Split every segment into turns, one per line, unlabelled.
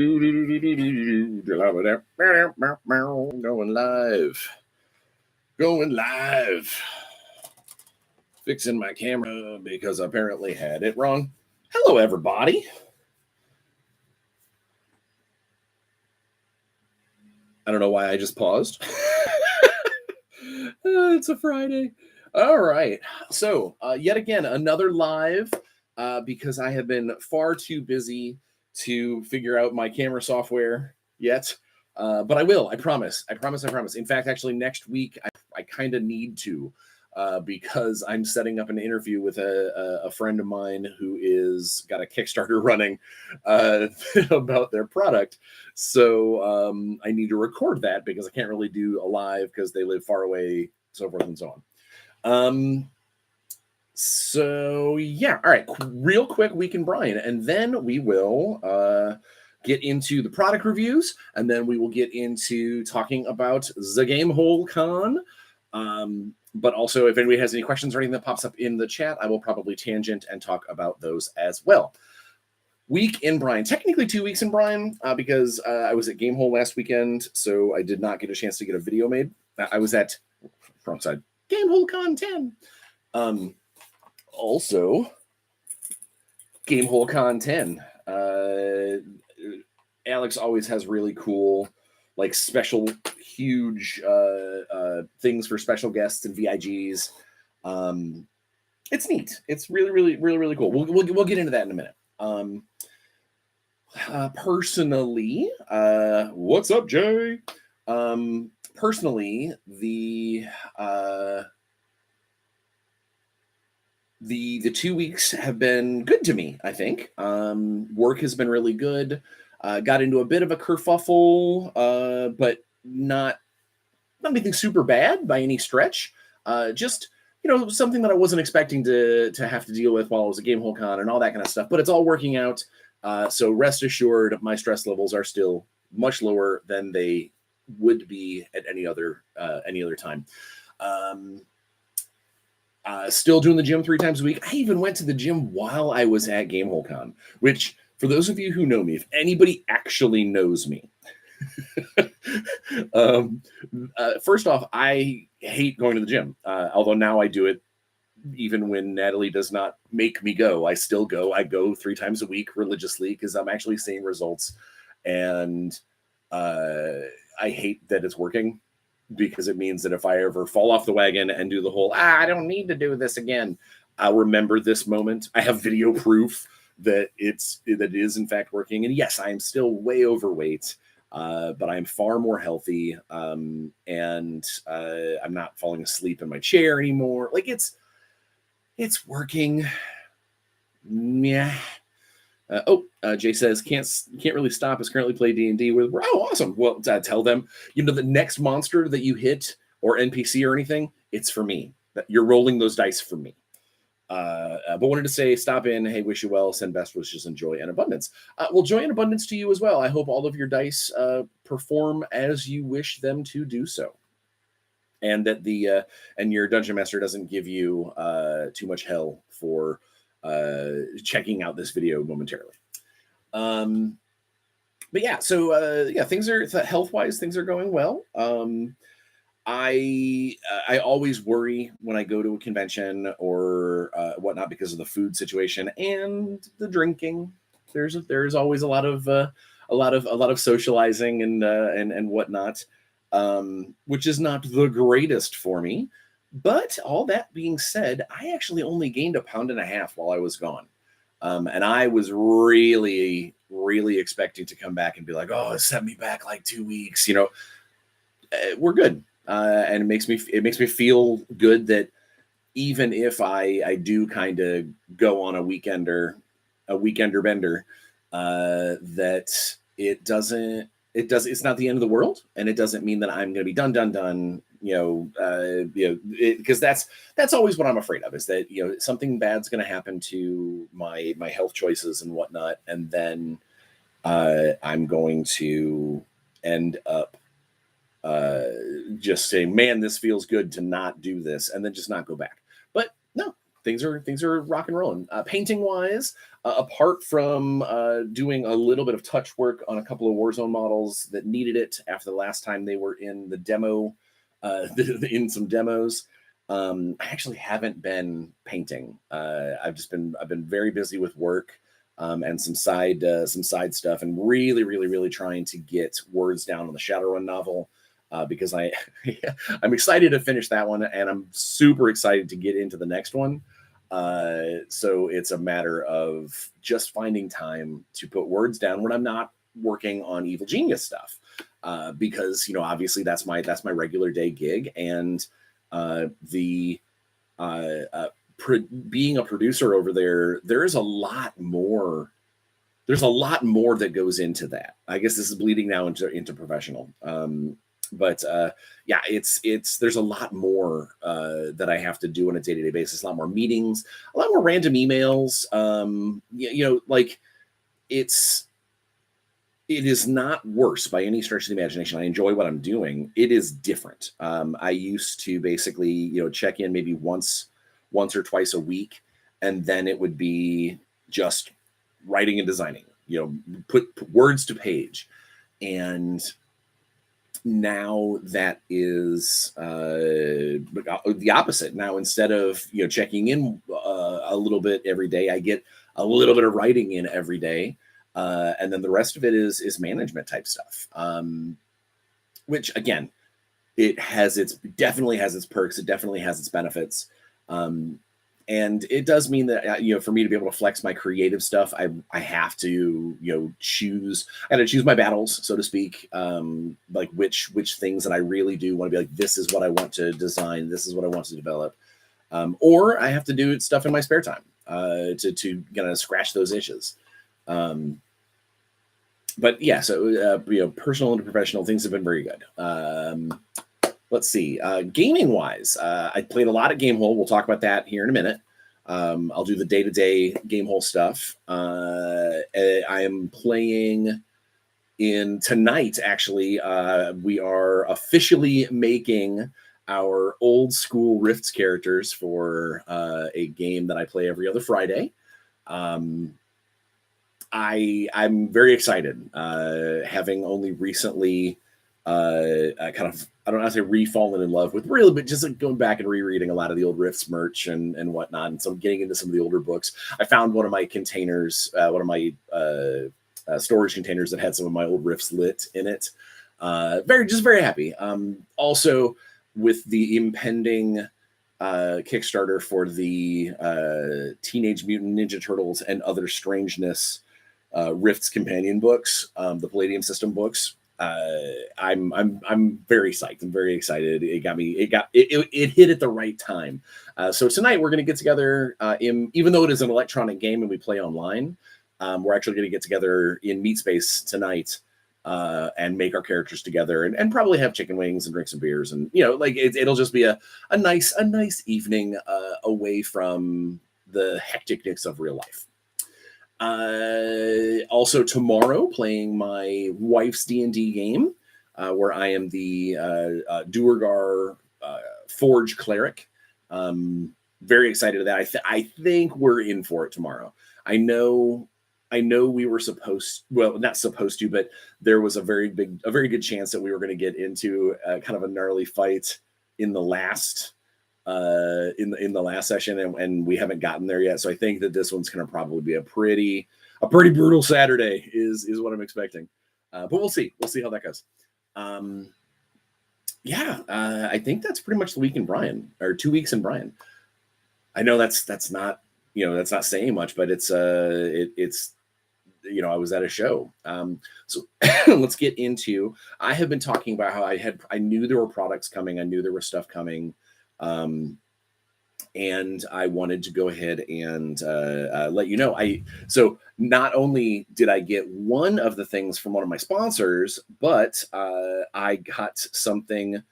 Going live. Going live. Fixing my camera because I apparently had it wrong. Hello, everybody. I don't know why I just paused. It's a Friday. All right. So, yet again, another live because I have been far too busy to figure out my camera software yet. But I will. I promise. I promise. I promise. In fact, actually, next week, I kind of need to because I'm setting up an interview with a friend of mine who is got a Kickstarter running about their product. So I need to record that because I can't really do a live because they live far away, so forth and so on. So yeah, all right, real quick week in Bryan, and then we will get into the product reviews, and then we will get into talking about the Gamehole Con. But also, if anybody has any questions or anything that pops up in the chat, I will probably tangent and talk about those as well. Week in Bryan, technically 2 weeks in Bryan, because I was at Gamehole last weekend, so I did not get a chance to get a video made. I was at wrong side Gamehole Con 10. Also, Gamehole Con 10. Alex always has really cool, like special, huge things for special guests and VIGs. It's neat. It's really cool. We'll get into that in a minute. Personally, what's up, Jay? Personally, the 2 weeks have been good to me, I think. Work has been really good. Got into a bit of a kerfuffle, but not anything super bad by any stretch. Just, something that I wasn't expecting to have to deal with while I was at Gamehole Con and all that kind of stuff. But it's all working out. So rest assured, my stress levels are still much lower than they would be at any other time. Still doing the gym 3 times a week. I even went to the gym while I was at Gamehole Con, which, for those of you who know me, if anybody actually knows me, first off, I hate going to the gym. Although now I do it even when Natalie does not make me go. I still go. I go 3 times a week religiously because I'm actually seeing results. And I hate that it's working, because it means that if I ever fall off the wagon and do the whole, I don't need to do this again, I'll remember this moment. I have video proof that it is in fact working. And yes, I'm still way overweight, but I'm far more healthy. And I'm not falling asleep in my chair anymore. Like it's working. Yeah. Jay says can't really stop. Is currently play D&D with. Oh, awesome. Well, tell them, the next monster that you hit or NPC or anything, it's for me. You're rolling those dice for me. But wanted to say, stop in. Hey, wish you well. Send best wishes and joy and abundance. Well, joy and abundance to you as well. I hope all of your dice perform as you wish them to do so, and that and your dungeon master doesn't give you too much hell for checking out this video momentarily. But yeah, so things are health-wise, things are going well. I always worry when I go to a convention or whatnot because of the food situation and the drinking. There's always a lot of socializing and whatnot, which is not the greatest for me. But all that being said, I actually only gained 1.5 pounds while I was gone. And I was really expecting to come back and be like, oh, it set me back like 2 weeks. We're good. And it makes me feel good that even if I do kind of go on a weekender bender, that it's not the end of the world, and it doesn't mean that I'm going to be done. Because that's always what I'm afraid of, is that something bad's going to happen to my health choices and whatnot, and then I'm going to end up just saying, man, this feels good to not do this, and then just not go back. But no, things are rock and rolling. Painting wise, apart from doing a little bit of touch work on a couple of Warzone models that needed it after the last time they were in the demo, in some demos. I actually haven't been painting. I've been very busy with work, and some side stuff, and really trying to get words down on the Shadowrun novel, because I'm excited to finish that one, and I'm super excited to get into the next one. So it's a matter of just finding time to put words down when I'm not working on Evil Genius stuff, because obviously that's my regular day gig, and being a producer over there, there's a lot more. There's a lot more that goes into that. I guess this is bleeding now into professional. But yeah, there's a lot more that I have to do on a day-to-day basis. A lot more meetings, a lot more random emails. Like it is not worse by any stretch of the imagination. I enjoy what I'm doing. It is different. I used to basically, check in maybe once or twice a week, and then it would be just writing and designing, put words to page. And now that is the opposite. Now, instead of, checking in a little bit every day, I get a little bit of writing in every day. And then the rest of it is management type stuff, which again, it definitely has its perks. It definitely has its benefits. And it does mean that, for me to be able to flex my creative stuff, I have to, I got to choose my battles, so to speak. Like which things that I really do want to be like, this is what I want to design. This is what I want to develop. Or I have to do stuff in my spare time, to kind of scratch those itches. But yeah, so, personal and professional things have been very good. Let's see, gaming wise, I played a lot at Gamehole. We'll talk about that here in a minute. I'll do the day-to-day Gamehole stuff. I am playing in tonight, actually. We are officially making our old school Rifts characters for a game that I play every other Friday. I'm very excited, having only recently kind of, I don't know how to say refallen in love with, really, but just like going back and rereading a lot of the old Rifts merch and whatnot. And so getting into some of the older books. I found one of my containers, one of my storage containers that had some of my old Rifts lit in it. Very happy. Also, with the impending Kickstarter for the Teenage Mutant Ninja Turtles and Other Strangeness Rifts companion books, the Palladium System books. I'm very psyched. I'm very excited. It hit at the right time. So tonight we're going to get together, even though it is an electronic game and we play online, we're actually going to get together in Meat Space tonight, and make our characters together, and probably have chicken wings and drink some beers, and it'll just be a nice evening away from the hecticness of real life. Also tomorrow, playing my wife's D&D game, where I am the Duergar Forge cleric. Very excited to that. I think we're in for it tomorrow. I know we were not supposed to, but there was a very good chance that we were going to get into kind of a gnarly fight in the last in the last session, and we haven't gotten there yet. So I think that this one's going to probably be a pretty brutal Saturday is what I'm expecting. But we'll see how that goes. I think that's pretty much the week in Bryan, or 2 weeks in Bryan. I know that's not that's not saying much, but it's I was at a show. So let's get into. I have been talking about how I knew there were products coming. I knew there was stuff coming. And I wanted to go ahead and let you know. So not only did I get one of the things from one of my sponsors, but I got something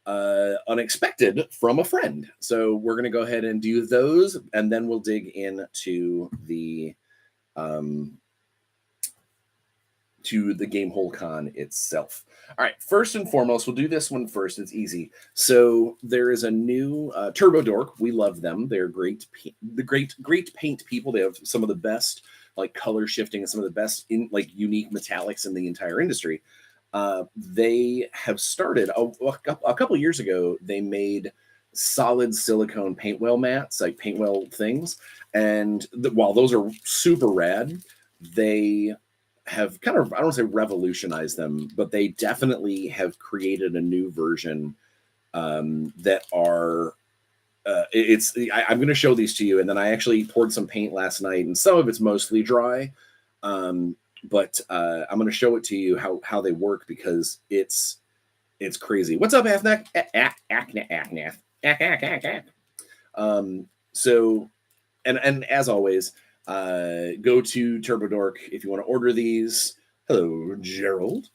unexpected from a friend. So we're going to go ahead and do those, and then we'll dig into the to the Gamehole Con itself. All right, first and foremost, we'll do this one first. It's easy. So there is a new Turbo Dork. We love them. They're great, great paint people. They have some of the best like color shifting and some of the best in like unique metallics in the entire industry. They have started a couple years ago. They made solid silicone paint well mats, like paint well things, and while those are super rad, they have kind of, I don't want to say revolutionized them, but they definitely have created a new version that are I'm going to show these to you, and then I actually poured some paint last night, and some of it's mostly dry, but I'm going to show it to you how they work because it's crazy. What's up, Athnak? So, and as always, go to TurboDork if you want to order these. Hello, Gerald.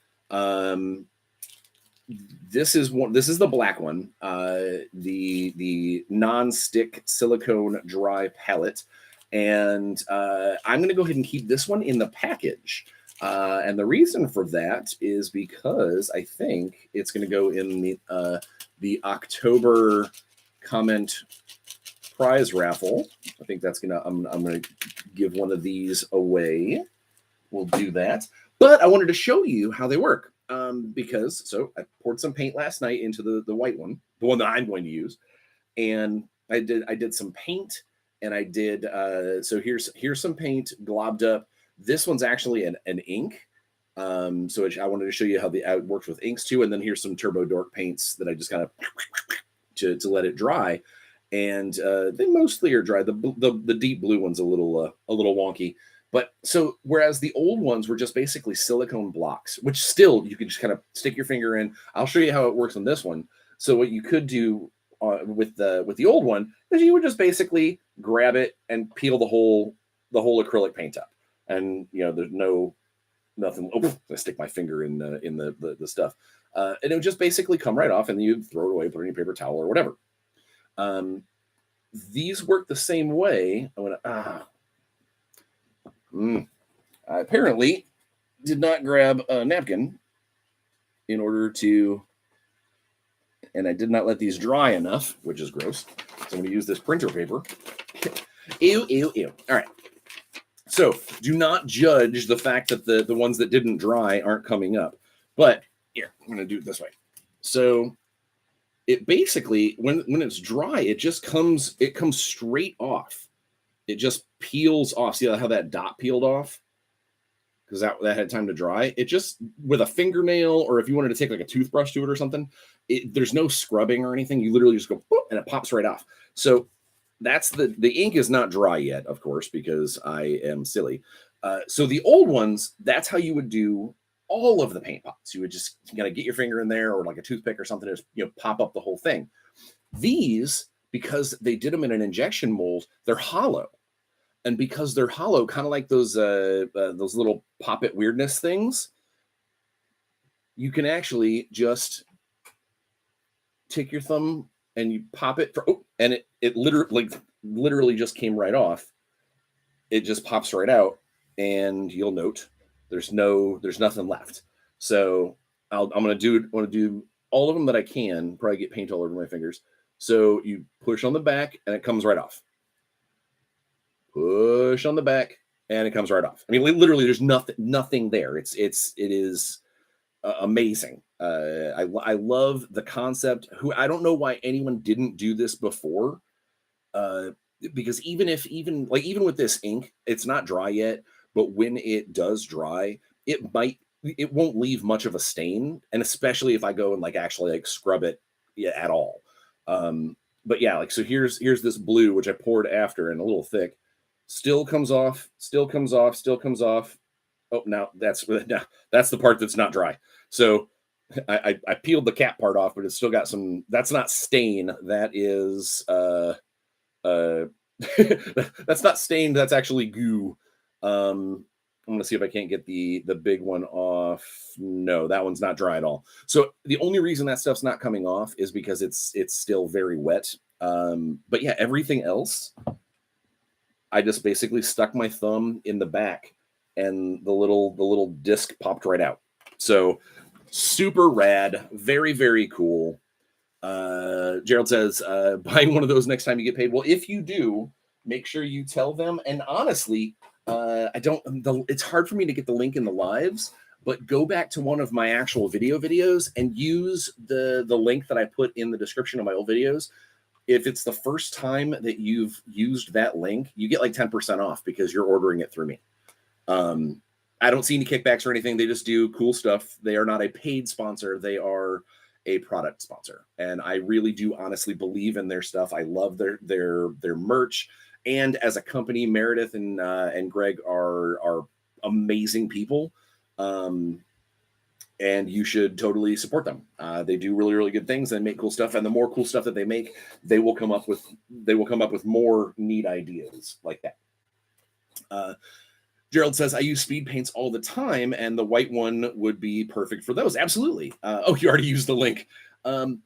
This is the black one, the non-stick silicone dry palette, and I'm going to go ahead and keep this one in the package. And the reason for that is because I think it's going to go in the October comment prize raffle. I think that's I'm gonna give one of these away. We'll do that. But I wanted to show you how they work. Because I poured some paint last night into the white one, the one that I'm going to use, and I did some paint, and I did so here's some paint globbed up. This one's actually an ink, so I wanted to show you how it works with inks too, and then here's some Turbo Dork paints that I just kind of to let it dry, and they mostly are dry. The deep blue one's a little wonky. But so whereas the old ones were just basically silicone blocks, which still you can just kind of stick your finger in. I'll show you how it works on this one. So what you could do with the old one is you would just basically grab it and peel the whole acrylic paint up, and there's nothing. Oh, I stick my finger in the stuff, and it would just basically come right off, and then you'd throw it away, put it in a paper towel or whatever. These work the same way. I apparently did not grab a napkin in order to, and I did not let these dry enough, which is gross. So I'm going to use this printer paper. Ew, ew, ew. All right. So do not judge the fact that the ones that didn't dry aren't coming up. But here, I'm going to do it this way. So it basically, when it's dry, it comes straight off. It just peels off. See how that dot peeled off? Because that had time to dry. It just, with a fingernail, or if you wanted to take like a toothbrush to it or something, there's no scrubbing or anything. You literally just go, boop, and it pops right off. So that's the ink is not dry yet, of course, because I am silly. So the old ones, that's how you would do all of the paint pots. You would just get your finger in there or like a toothpick or something to just, pop up the whole thing. These, because they did them in an injection mold, they're hollow. And because they're hollow, kind of like those little pop-it weirdness things, you can actually just take your thumb and you pop it, and it literally just came right off. It just pops right out, and you'll note there's nothing left. So I'm gonna do all of them that I can. Probably get paint all over my fingers. So you push on the back, and it comes right off. Push on the back, and it comes right off. I mean, literally, there's nothing there. It is amazing. I love the concept. I don't know why anyone didn't do this before. Because even with this ink, it's not dry yet. But when it does dry, it won't leave much of a stain, and especially if I go and actually scrub it at all. But yeah, so here's this blue which I poured after and a little thick. Still comes off. Oh, now that's the part that's not dry. So I peeled the cap part off, but it's still got some. That's not stain. That is that's not stain. That's actually goo. I'm gonna see if I can't get the big one off. No, that one's not dry at all. So the only reason that stuff's not coming off is because it's still very wet. But yeah, everything else, I just basically stuck my thumb in the back and the little disc popped right out. So super rad, very, very cool. Gerald says, buying one of those next time you get paid. Well, if you do, make sure you tell them. And honestly, it's hard for me to get the link in the lives, but go back to one of my actual videos and use the link that I put in the description of my old videos. If it's the first time that you've used that link, you get like 10% off because you're ordering it through me. I don't see any kickbacks or anything. They just do cool stuff. They are not a paid sponsor. They are a product sponsor. And I really do honestly believe in their stuff. I love their merch. And as a company, Meredith and Greg are amazing people. And you should totally support them. They do really, really good things and make cool stuff. And the more cool stuff that they make, they will come up with more neat ideas like that. Gerald says, I use speed paints all the time, and the white one would be perfect for those. Absolutely. You already used the link. You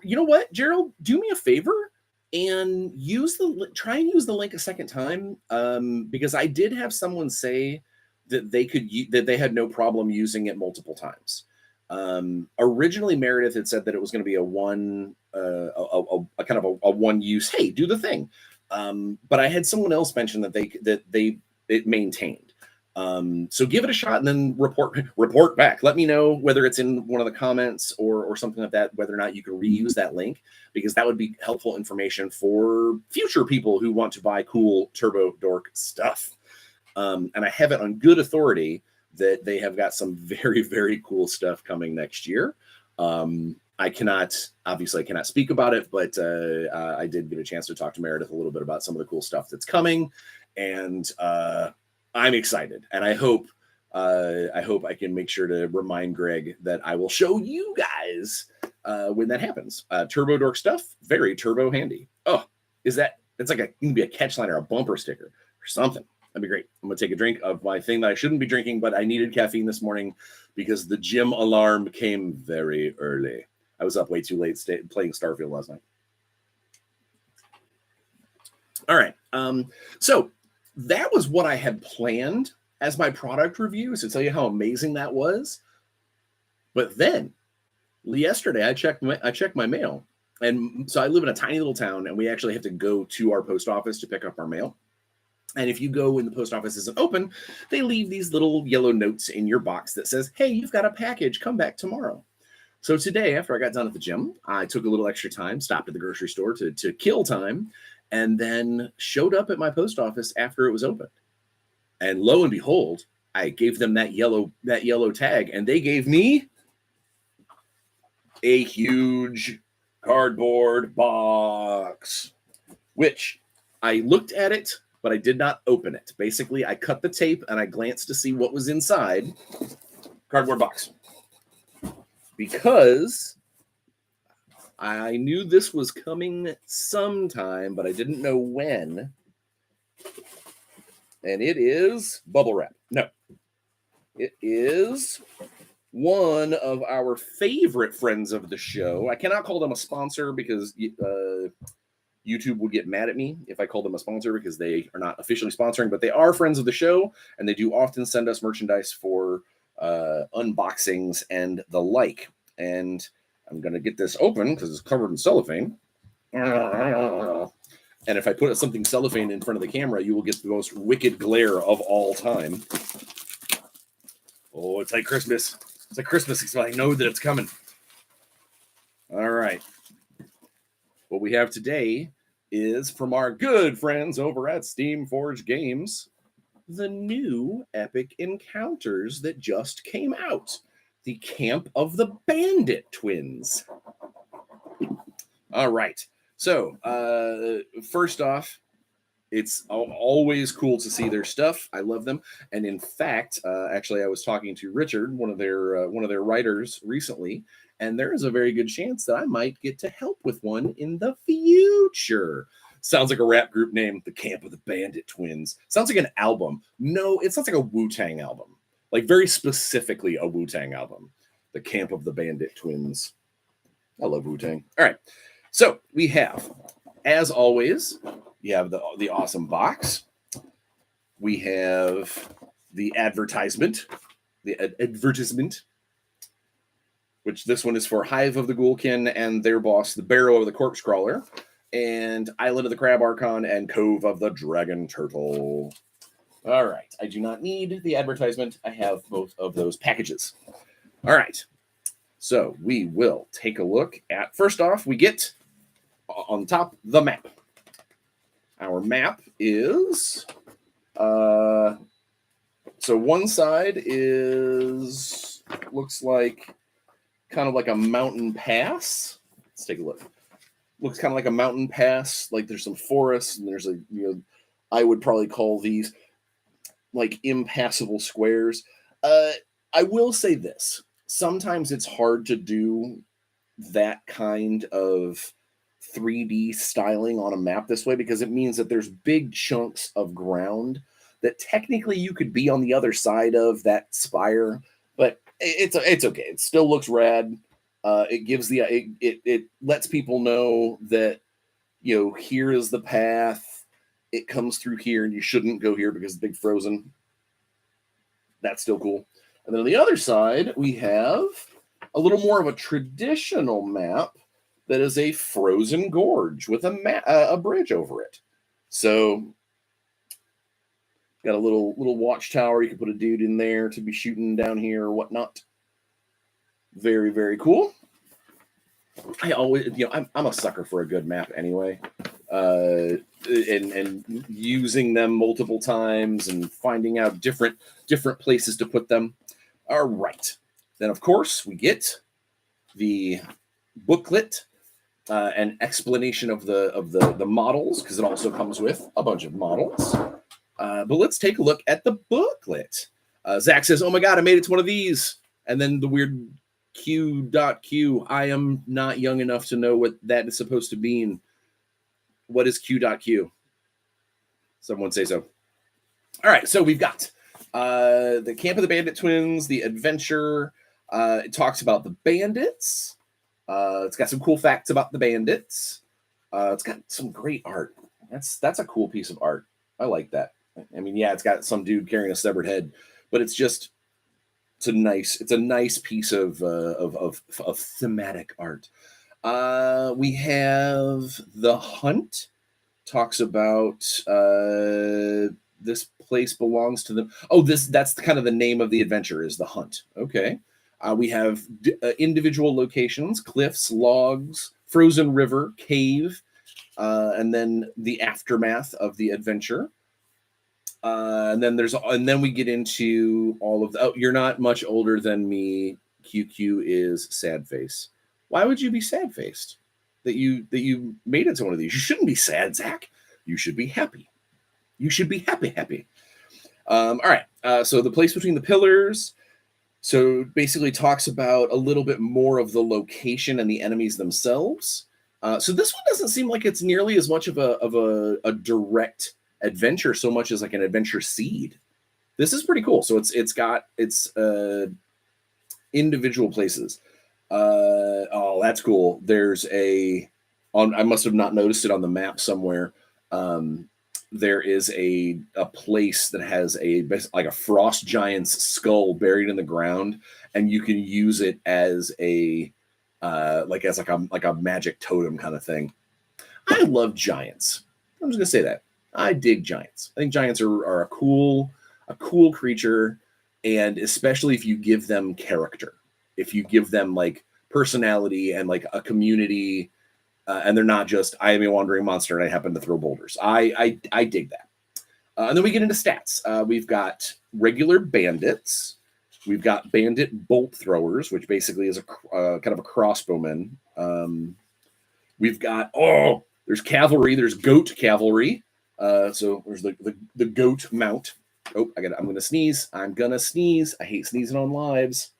know what, Gerald? Do me a favor and try and use the link a second time, because I did have someone say that they had no problem using it multiple times. Originally, Meredith had said that it was going to be a kind of a one use. Hey, do the thing. But I had someone else mention that it maintained. So give it a shot and then report back. Let me know whether it's in one of the comments or something like that, whether or not you can reuse that link, because that would be helpful information for future people who want to buy cool Turbo Dork stuff. And I have it on good authority that they have got some very, very cool stuff coming next year. I cannot speak about it, but I did get a chance to talk to Meredith a little bit about some of the cool stuff that's coming. And I'm excited, and I hope I can make sure to remind Greg that I will show you guys when that happens. Turbo Dork stuff, very turbo handy. Oh, it's like it can be a catch line or a bumper sticker or something. That'd be great. I'm gonna take a drink of my thing that I shouldn't be drinking, but I needed caffeine this morning because the gym alarm came very early. I was up way too late playing Starfield last night. All right. So that was what I had planned as my product review, to tell you how amazing that was. But then yesterday I checked my mail. And so I live in a tiny little town, and we actually have to go to our post office to pick up our mail. And if you go when the post office isn't open, they leave these little yellow notes in your box that says, hey, you've got a package, come back tomorrow. So today, after I got done at the gym, I took a little extra time, stopped at the grocery store to kill time, and then showed up at my post office after it was open. And lo and behold, I gave them that yellow tag, and they gave me a huge cardboard box, which I looked at it, but I did not open it. Basically, I cut the tape and I glanced to see what was inside. Cardboard box. Because I knew this was coming sometime, but I didn't know when. And it is bubble wrap. No, it is one of our favorite friends of the show. I cannot call them a sponsor because YouTube would get mad at me if I called them a sponsor, because they are not officially sponsoring, but they are friends of the show, and they do often send us merchandise for unboxings and the like. And I'm going to get this open because it's covered in cellophane. And if I put something cellophane in front of the camera, you will get the most wicked glare of all time. Oh, it's like Christmas. It's like Christmas, so I know that it's coming. All right. What we have today is from our good friends over at Steamforged Games, the new Epic Encounters that just came out. The Camp of the Bandit Twins. All right. So, first off, it's always cool to see their stuff. I love them. And in fact, actually, I was talking to Richard, one of their writers recently, and there is a very good chance that I might get to help with one in the future. Sounds like a rap group name, The Camp of the Bandit Twins. Sounds like an album. No, it sounds like a Wu-Tang album. Like very specifically a Wu-Tang album. The Camp of the Bandit Twins. I love Wu-Tang. All right. So we have, as always, you have the awesome box. We have the advertisement, advertisement, which this one is for Hive of the Ghoulkin and their boss, the Barrow of the Corpse Crawler, and Island of the Crab Archon and Cove of the Dragon Turtle. All right, I do not need the advertisement. I have both of those packages. All right, so we will take a look at, first off, we get on the top, the map. Our map is, so one side is, looks like, kind of like a mountain pass. Let's take a look. Looks kind of like a mountain pass, like there's some forests, and there's I would probably call these like impassable squares. I will say this. Sometimes it's hard to do that kind of 3D styling on a map this way because it means that there's big chunks of ground that technically you could be on the other side of that spire, but it's okay. It still looks rad. It gives it lets people know that, here is the path. It comes through here, and you shouldn't go here because it's big frozen. That's still cool. And then on the other side, we have a little more of a traditional map that is a frozen gorge with a bridge over it. So got a little watchtower. You can put a dude in there to be shooting down here or whatnot. Very, very cool. I always, I'm a sucker for a good map anyway. And using them multiple times and finding out different places to put them. All right. Then, of course, we get the booklet, an explanation of the models, because it also comes with a bunch of models. But let's take a look at the booklet. Zach says, "Oh my God, I made it to one of these." And then the weird Q.Q. I am not young enough to know what that is supposed to mean. What is Q.Q? Someone say so. All right, so we've got the Camp of the Bandit Twins, the adventure. It talks about the bandits. It's got some cool facts about the bandits. It's got some great art. That's a cool piece of art. I like that. I mean, yeah, it's got some dude carrying a severed head, but it's a nice piece of thematic art. We have The Hunt. Talks about this place belongs to them. Oh, that's kind of the name of the adventure is The Hunt. Okay. We have individual locations: cliffs, logs, frozen river, cave, and then the aftermath of the adventure. And then we get into all of the. Oh, you're not much older than me. QQ is sad face. Why would you be sad faced that you made it to one of these? You shouldn't be sad, Zach. You should be happy. You should be happy. All right. So the place between the pillars. So basically talks about a little bit more of the location and the enemies themselves. So this one doesn't seem like it's nearly as much of a direct adventure so much as like an adventure seed. This is pretty cool. So it's got individual places. Oh, that's cool. There's I must have not noticed it on the map somewhere. There is a place that has like a frost giant's skull buried in the ground, and you can use it as a magic totem kind of thing. I love giants. I'm just gonna say that. I dig giants. I think giants are a cool creature, and especially if you give them character, if you give them like personality and like a community, and they're not just I am a wandering monster and I happen to throw boulders. I dig that. And then we get into stats. We've got regular bandits. We've got bandit bolt throwers, which basically is a kind of a crossbowman. We've got there's cavalry. There's goat cavalry. So there's the goat mount. Oh, I'm gonna sneeze. I'm gonna sneeze. I hate sneezing on lives.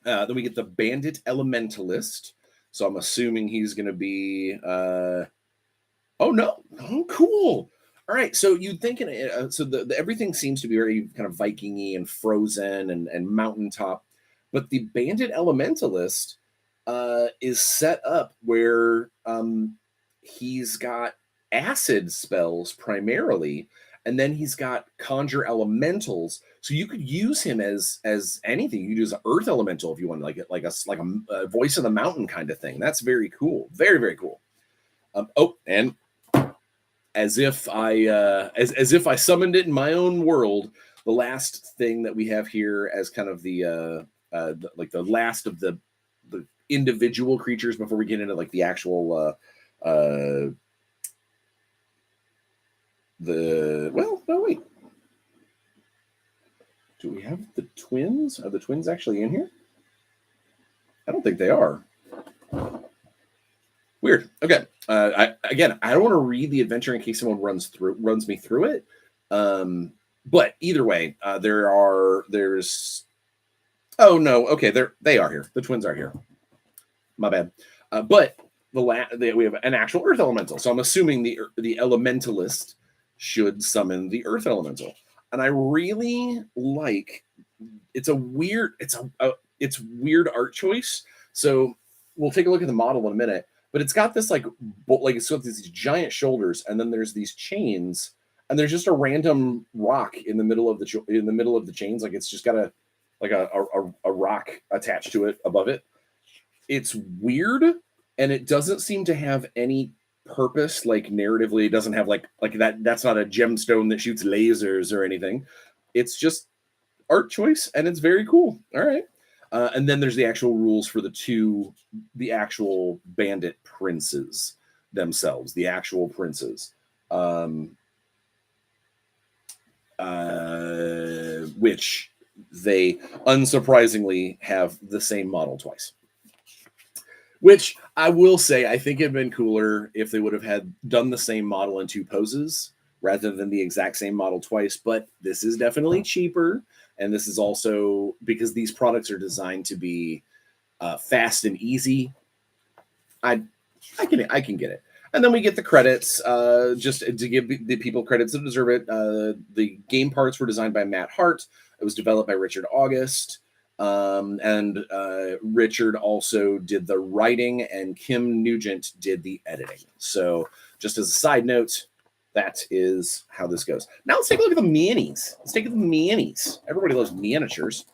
Then we get the bandit elementalist. So I'm assuming he's gonna be. Oh no! Oh, cool. All right. So you'd think so the everything seems to be very kind of Viking-y and frozen and mountaintop. But the bandit elementalist is set up where he's got acid spells primarily, and then he's got conjure elementals. So you could use him as anything. You could use an earth elemental if you want, like a voice of the mountain kind of thing. That's very cool. Very, very cool. Oh, and as if I summoned it in my own world, the last thing that we have here as kind of the last of the individual creatures before we get into like the actual no, wait, do we have the twins? Are the twins actually in here? I don't think they are. Weird. Okay. I don't want to read the adventure in case someone runs me through it. But either way, there's. Oh no. Okay, they are here. The twins are here. My bad. But we have an actual earth elemental. So I'm assuming the elementalist should summon the earth elemental, and I really like. It's weird art choice. So we'll take a look at the model in a minute. But it's got this it's got these giant shoulders, and then there's these chains, and there's just a random rock in the middle of the chains. Like it's just got a rock attached to it above it. It's weird, and it doesn't seem to have any purpose, like narratively. It doesn't have like that. That's not a gemstone that shoots lasers or anything. It's just art choice, and it's very cool. All right. And then there's the actual rules for the actual bandit princes themselves, the actual princes, which they unsurprisingly have the same model twice. Which I will say, I think it'd been cooler if they would have done the same model in two poses rather than the exact same model twice. But this is definitely cheaper. And this is also because these products are designed to be fast and easy. I can get it. And then we get the credits, just to give the people credits that deserve it. The game parts were designed by Matt Hart. It was developed by Richard August. And Richard also did the writing, and Kim Nugent did the editing. So just as a side note, that is how this goes. Now let's take a look at the minis. Everybody loves miniatures.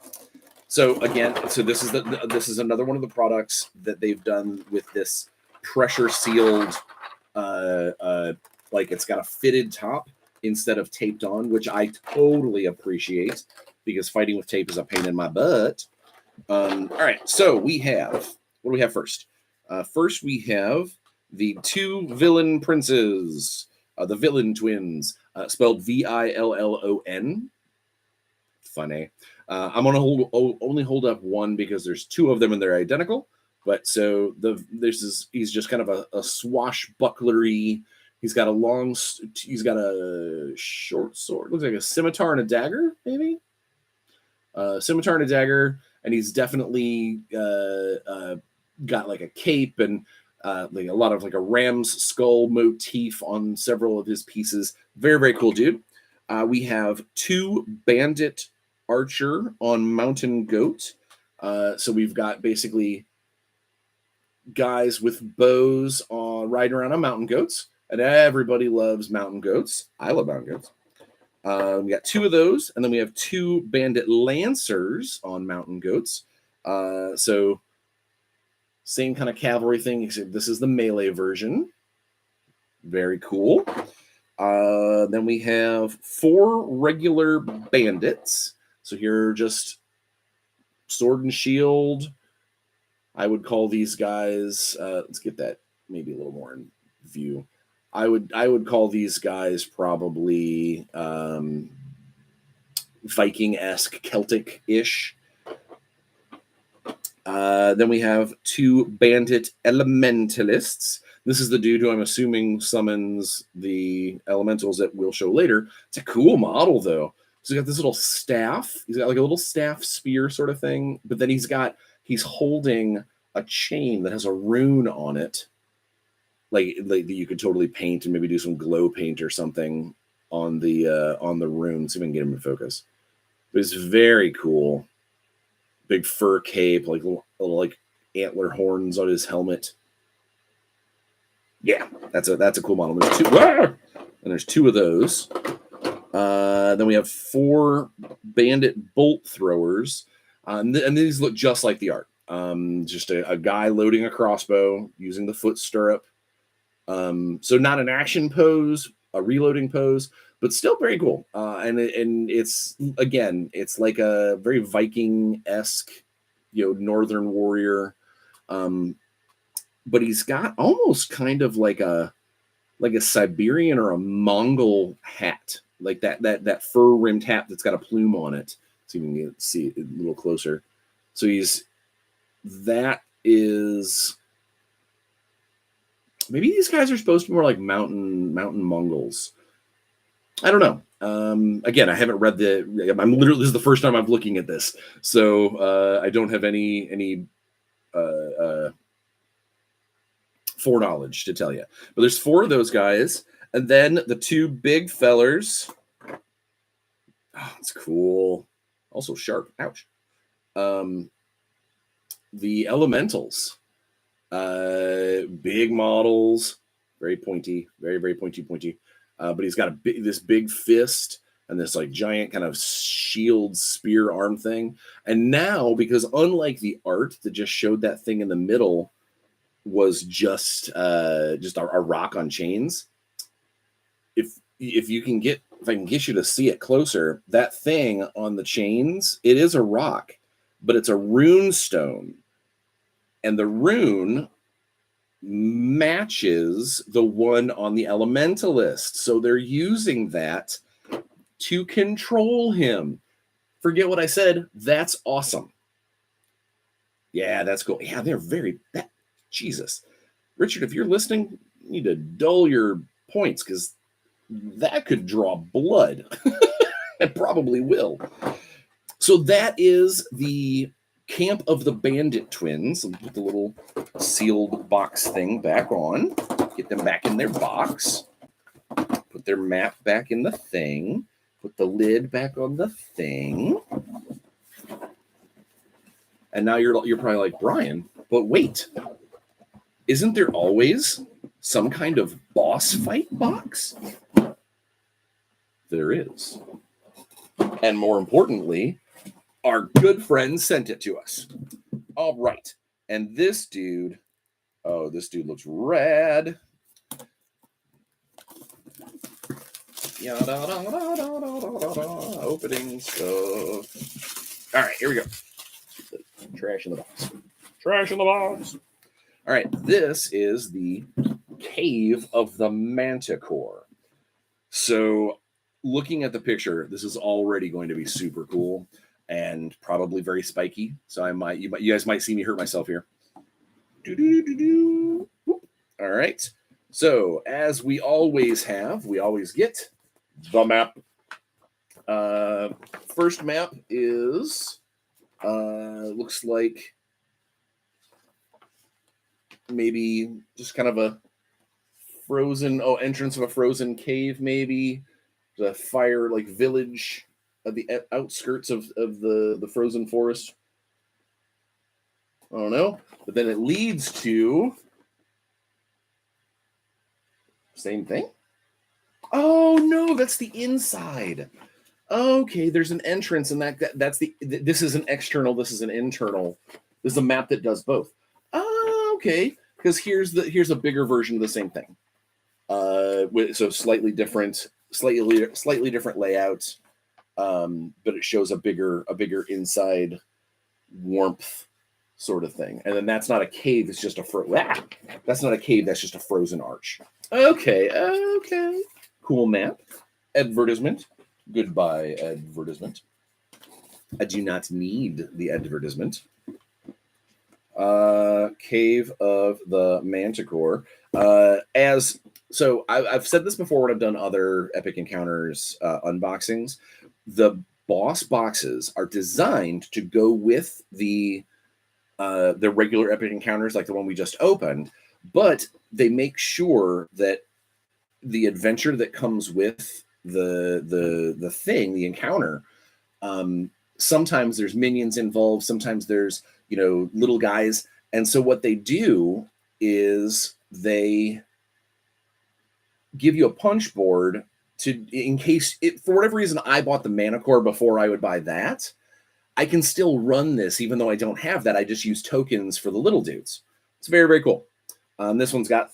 So again, this is another one of the products that they've done with this pressure sealed, like it's got a fitted top instead of taped on, which I totally appreciate because fighting with tape is a pain in my butt. All right, so what do we have first? First we have the two villain princes. The villain twins, spelled Villon. Funny. I'm gonna only hold up one because there's two of them and they're identical. But so he's just kind of a swashbucklery. He's got a short sword. Looks like a scimitar and a dagger, maybe. Scimitar and a dagger, and he's definitely got like a cape and like a lot of like a ram's skull motif on several of his pieces. Very, very cool dude. We have two bandit archer on mountain goat. So we've got basically guys with bows riding around on mountain goats, and everybody loves mountain goats. I love mountain goats. We got two of those, and then we have two bandit lancers on mountain goats. So same kind of cavalry thing, except this is the melee version. Very cool. Then we have four regular bandits. So here are just sword and shield. I would call these guys, let's get that maybe a little more in view. I would call these guys probably Viking-esque, Celtic-ish. Then we have two bandit elementalists. This is the dude who I'm assuming summons the elementals that we'll show later. It's a cool model, though. So he's got this little staff. He's got like a little staff spear sort of thing, but then he's holding a chain that has a rune on it, like you could totally paint and maybe do some glow paint or something on the rune. See if we can get him in focus. But it's very cool. Big fur cape, like little like antler horns on his helmet. Yeah, that's a cool model. There's two, and there's two of those. Then we have 4 bandit bolt throwers, and these look just like the art. Just a guy loading a crossbow using the foot stirrup. So not an action pose, a reloading pose, but still very cool. And it's, again, it's like a very Viking-esque, Northern warrior. But he's got almost kind of like a Siberian or a Mongol hat, like that fur rimmed hat that's got a plume on it. So you can see it a little closer. So that is, maybe these guys are supposed to be more like mountain Mongols. I don't know. Again, I haven't read this is the first time I'm looking at this, so I don't have any foreknowledge to tell you. But there's 4 of those guys, and then the 2 big fellers. Oh, it's cool. Also sharp. Ouch. The elementals. Big models, very pointy, very pointy. But he's got this big fist and this like giant kind of shield spear arm thing. And now, because unlike the art that just showed that thing in the middle was just a rock on chains, if I can get you to see it closer, that thing on the chains, it is a rock, but it's a rune stone. And the rune matches the one on the elementalist. So they're using that to control him. Forget what I said. That's awesome. Yeah, that's cool. Yeah, they're Jesus. Richard, if you're listening, you need to dull your points, because that could draw blood. It probably will. So that is the Camp of the Bandit Twins. I'll put the little sealed box thing back on. Get them back in their box. Put their map back in the thing. Put the lid back on the thing. And now you're probably like, Bryan, but wait. Isn't there always some kind of boss fight box? There is. And more importantly, our good friend sent it to us. All right. And this dude looks rad. Opening stuff. All right, here we go. Trash in the box. Trash in the box. All right, this is the Cave of the Manticore. So, looking at the picture, this is already going to be super cool and probably very spiky. So you guys might see me hurt myself here. All right. So as we always get the map. First map is looks like maybe just kind of a frozen entrance of a frozen cave, maybe the fire like village at the outskirts of the frozen forest. I don't know, but then it leads to same thing. Oh no, that's the inside. Okay, there's an entrance, and that's this is an external, this is an internal. This is a map that does both. Oh, okay, because here's a bigger version of the same thing. So slightly different layout, but it shows a bigger inside warmth sort of thing. And then that's not a cave; it's just that's not a cave. That's just a frozen arch. Okay, cool map. Advertisement. Goodbye, advertisement. I do not need the advertisement. Cave of the Manticore. So I've said this before when I've done other Epic Encounters unboxings. The boss boxes are designed to go with the regular Epic Encounters, like the one we just opened, but they make sure that the adventure that comes with the thing, the encounter, sometimes there's minions involved, sometimes there's little guys, And so what they do is they give you a punch board to, in case it, for whatever reason, I bought the mana core before I would buy that. I can still run this even though I don't have that. I just use tokens for the little dudes. It's very, very cool. This one's got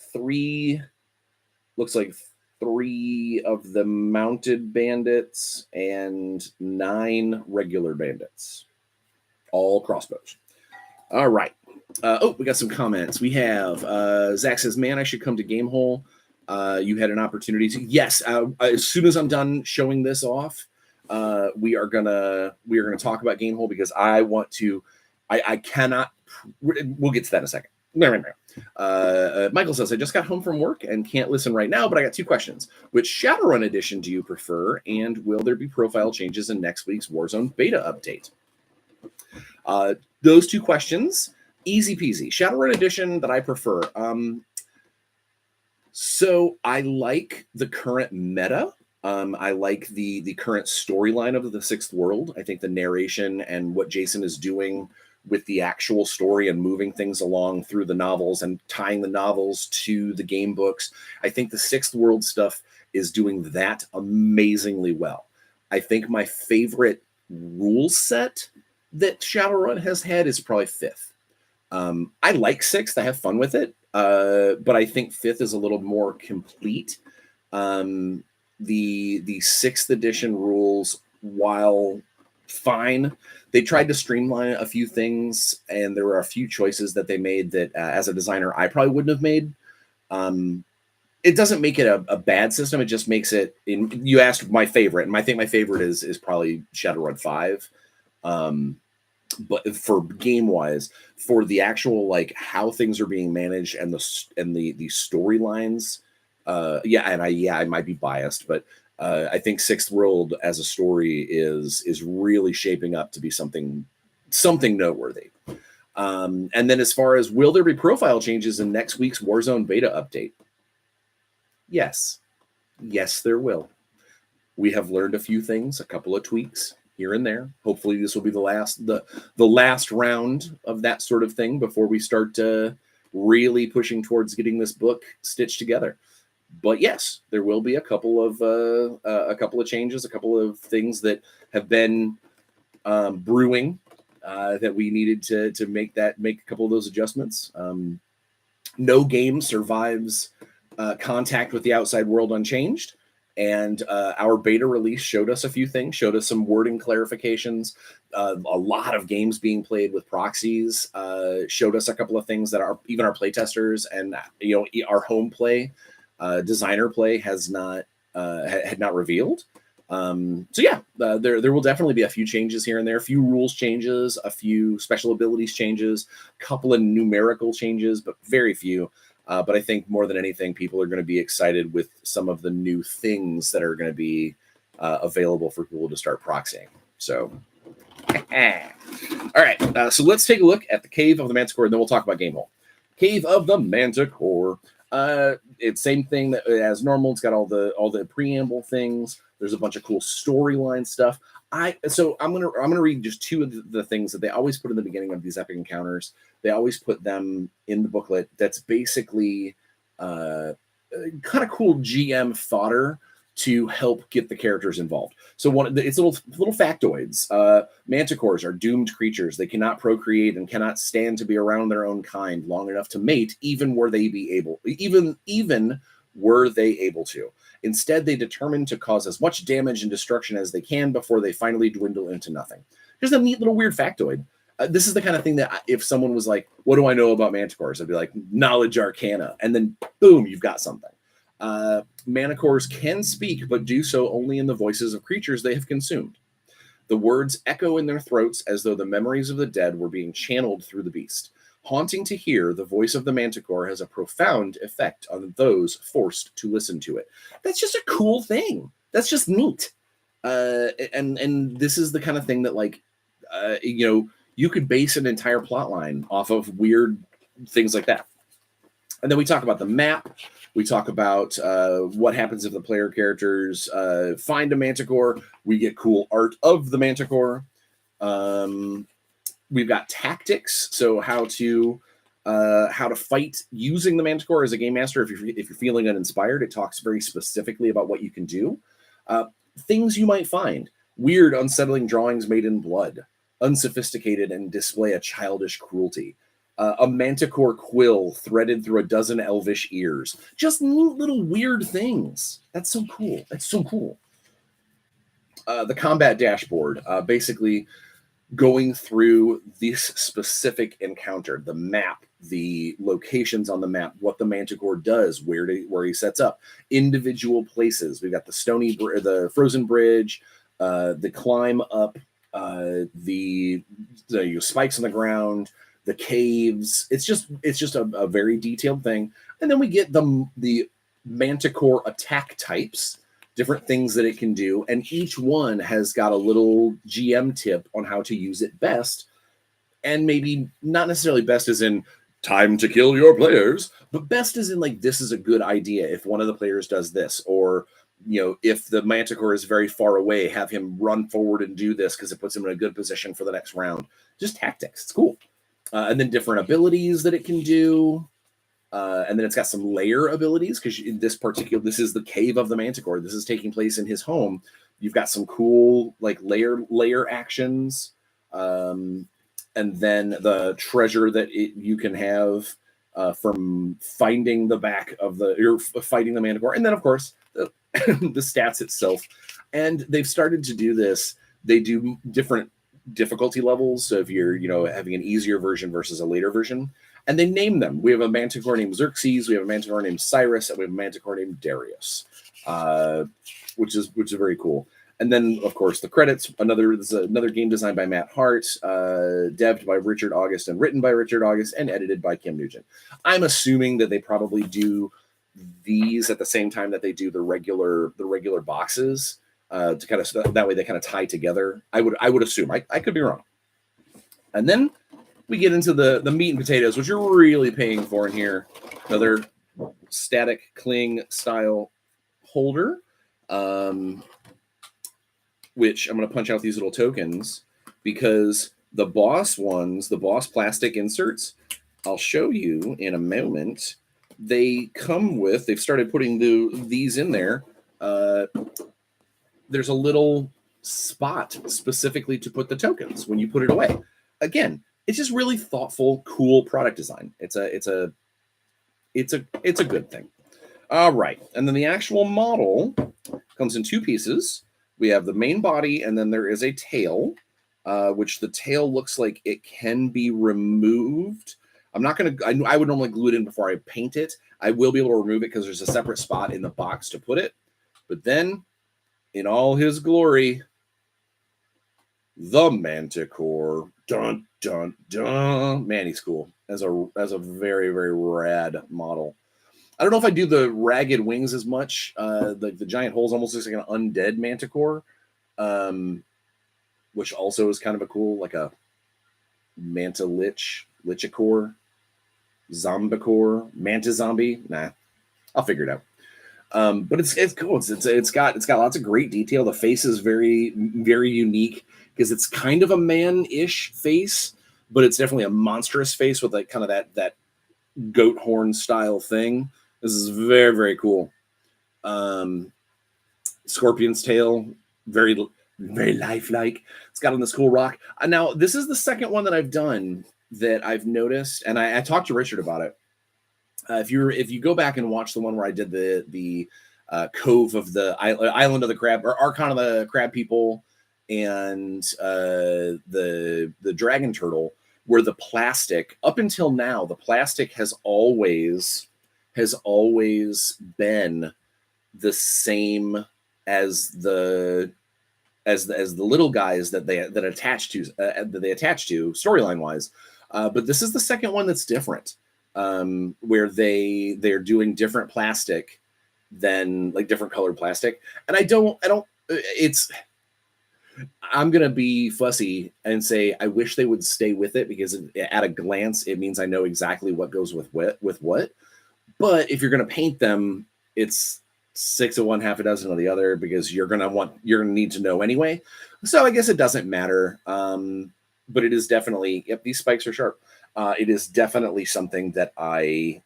looks like 3 of the mounted bandits and 9 regular bandits, all crossbows. All right. We got some comments. We have Zach says, "Man, I should come to Gamehole. You had an opportunity to." Yes. As soon as I'm done showing this off, we are gonna talk about Gamehole because I want to. I cannot. We'll get to that in a second. Michael says, "I just got home from work and can't listen right now, but I got 2 questions. Which Shadowrun edition do you prefer, and will there be profile changes in next week's Warzone beta update?" Those 2 questions, easy peasy. Shadowrun edition that I prefer. So I like the current meta. I like the current storyline of the Sixth World. I think the narration and what Jason is doing with the actual story and moving things along through the novels and tying the novels to the game books. I think the Sixth World stuff is doing that amazingly well. I think my favorite rule set that Shadowrun has had is probably 5th. I like 6th. I have fun with it. But I think 5th is a little more complete. The 6th edition rules, while fine, they tried to streamline a few things, and there were a few choices that they made that, as a designer, I probably wouldn't have made. It doesn't make it a bad system. It just makes it. You asked my favorite, and I think my favorite is probably Shadowrun 5. But for game wise, for the actual like how things are being managed and the storylines, I might be biased, but I think Sixth World as a story is really shaping up to be something noteworthy. And then as far as will there be profile changes in next week's Warzone beta update? Yes, there will. We have learned a few things, a couple of tweaks here and there. Hopefully this will be the last round of that sort of thing before we start really pushing towards getting this book stitched together. But yes, there will be a couple of changes, a couple of things that have been brewing that we needed to make a couple of those adjustments. No game survives contact with the outside world unchanged. And our beta release showed us a few things, showed us some wording clarifications, a lot of games being played with proxies, showed us a couple of things that even our playtesters and our home play, designer play had not revealed. There will definitely be a few changes here and there, a few rules changes, a few special abilities changes, a couple of numerical changes, but very few. But I think more than anything, people are going to be excited with some of the new things that are going to be available for people to start proxying. So, all right. So let's take a look at the Cave of the Manticore, and then we'll talk about Gamehole. Cave of the Manticore. It's same thing that as normal. It's got all the preamble things. There's a bunch of cool storyline stuff. So I'm gonna read just 2 of the things that they always put in the beginning of these epic encounters. They always put them in the booklet. That's basically kind of cool GM fodder to help get the characters involved. So it's little factoids. Manticores are doomed creatures. They cannot procreate and cannot stand to be around their own kind long enough to mate, even were they able to. Instead, they determine to cause as much damage and destruction as they can before they finally dwindle into nothing. Just a neat little weird factoid. This is the kind of thing that if someone was like, what do I know about manticores? I'd be like, knowledge arcana. And then boom, you've got something. Manticores can speak, but do so only in the voices of creatures they have consumed. The words echo in their throats as though the memories of the dead were being channeled through the beast. Haunting to hear, the voice of the manticore has a profound effect on those forced to listen to it. That's just a cool thing. That's just neat. And this is the kind of thing that you could base an entire plot line off of weird things like that. And then we talk about the map. We talk about what happens if the player characters find a manticore. We get cool art of the manticore. We've got tactics, so how to how to fight using the Manticore as a game master. If you're feeling uninspired, it talks very specifically about what you can do. Things you might find: weird, unsettling drawings made in blood, unsophisticated and display a childish cruelty. A manticore quill threaded through a dozen elvish ears. Just neat little weird things. That's so cool. That's so cool. The combat dashboard, basically going through this specific encounter, the map, the locations on the map, what the Manticore does, where he sets up, individual places. We've got the frozen bridge, the climb up, the spikes on the ground, the caves. It's just a very detailed thing. And then we get the Manticore attack types, different things that it can do, and each one has got a little GM tip on how to use it best, and maybe not necessarily best as in time to kill your players, but best as in like, this is a good idea if one of the players does this, or if the Manticore is very far away, have him run forward and do this because it puts him in a good position for the next round. Just tactics. It's cool. And then different abilities that it can do. And then it's got some layer abilities, because in this is the cave of the Manticore. This is taking place in his home. You've got some cool like layer actions, and then the treasure that you can have from finding the back of fighting the Manticore, and then of course the stats itself. And they've started to do this. They do different difficulty levels. So if you're having an easier version versus a later version. And they name them. We have a Manticore named Xerxes, we have a Manticore named Cyrus, and we have a Manticore named Darius, which is very cool. And then, of course, the credits. There's another game designed by Matt Hart, devved by Richard August, and written by Richard August, and edited by Kim Nugent. I'm assuming that they probably do these at the same time that they do the regular boxes, to kind of that way they kind of tie together. I would assume. I could be wrong. And then we get into the meat and potatoes, which you're really paying for in here. Another static cling style holder, which I'm going to punch out these little tokens, because the boss plastic inserts, I'll show you in a moment. They've started putting these in there. There's a little spot specifically to put the tokens when you put it away. Again, it's just really thoughtful, cool product design. It's a good thing. All right, and then the actual model comes in two pieces. We have the main body, and then there is a tail, which the tail looks like it can be removed. I would normally glue it in before I paint it. I will be able to remove it because there's a separate spot in the box to put it. But then, in all his glory, the Manticore. Dun dun dun. Man, he's cool as a very, very rad model. I don't know if I do the ragged wings as much. The giant holes almost looks like an undead Manticore, which also is kind of a cool, like a Manta Lichicore, Zombicore, Manta Zombie. Nah, I'll figure it out. But it's cool. It's got lots of great detail. The face is very, very unique, because it's kind of a man-ish face, but it's definitely a monstrous face with like kind of that goat horn style thing. This is very, very cool. Scorpion's tail, very, very lifelike. It's got on this cool rock. Now, this is the second one that I've done that I've noticed, and I talked to Richard about it. If you go back and watch the one where I did the Cove of the Island of the Crab, or Archon of the Crab People, and the Dragon Turtle, where the plastic, up until now, the plastic has always been the same as the little guys that they attach to storyline wise, but this is the second one that's different, where they're doing different plastic than like different colored plastic, and I'm gonna be fussy and say I wish they would stay with it, because at a glance it means I know exactly what goes with what. But if you're gonna paint them, it's 6 of one, half a dozen of the other, because you're gonna need to know anyway. So I guess it doesn't matter. But it is definitely, yep, these spikes are sharp. It is definitely something that I've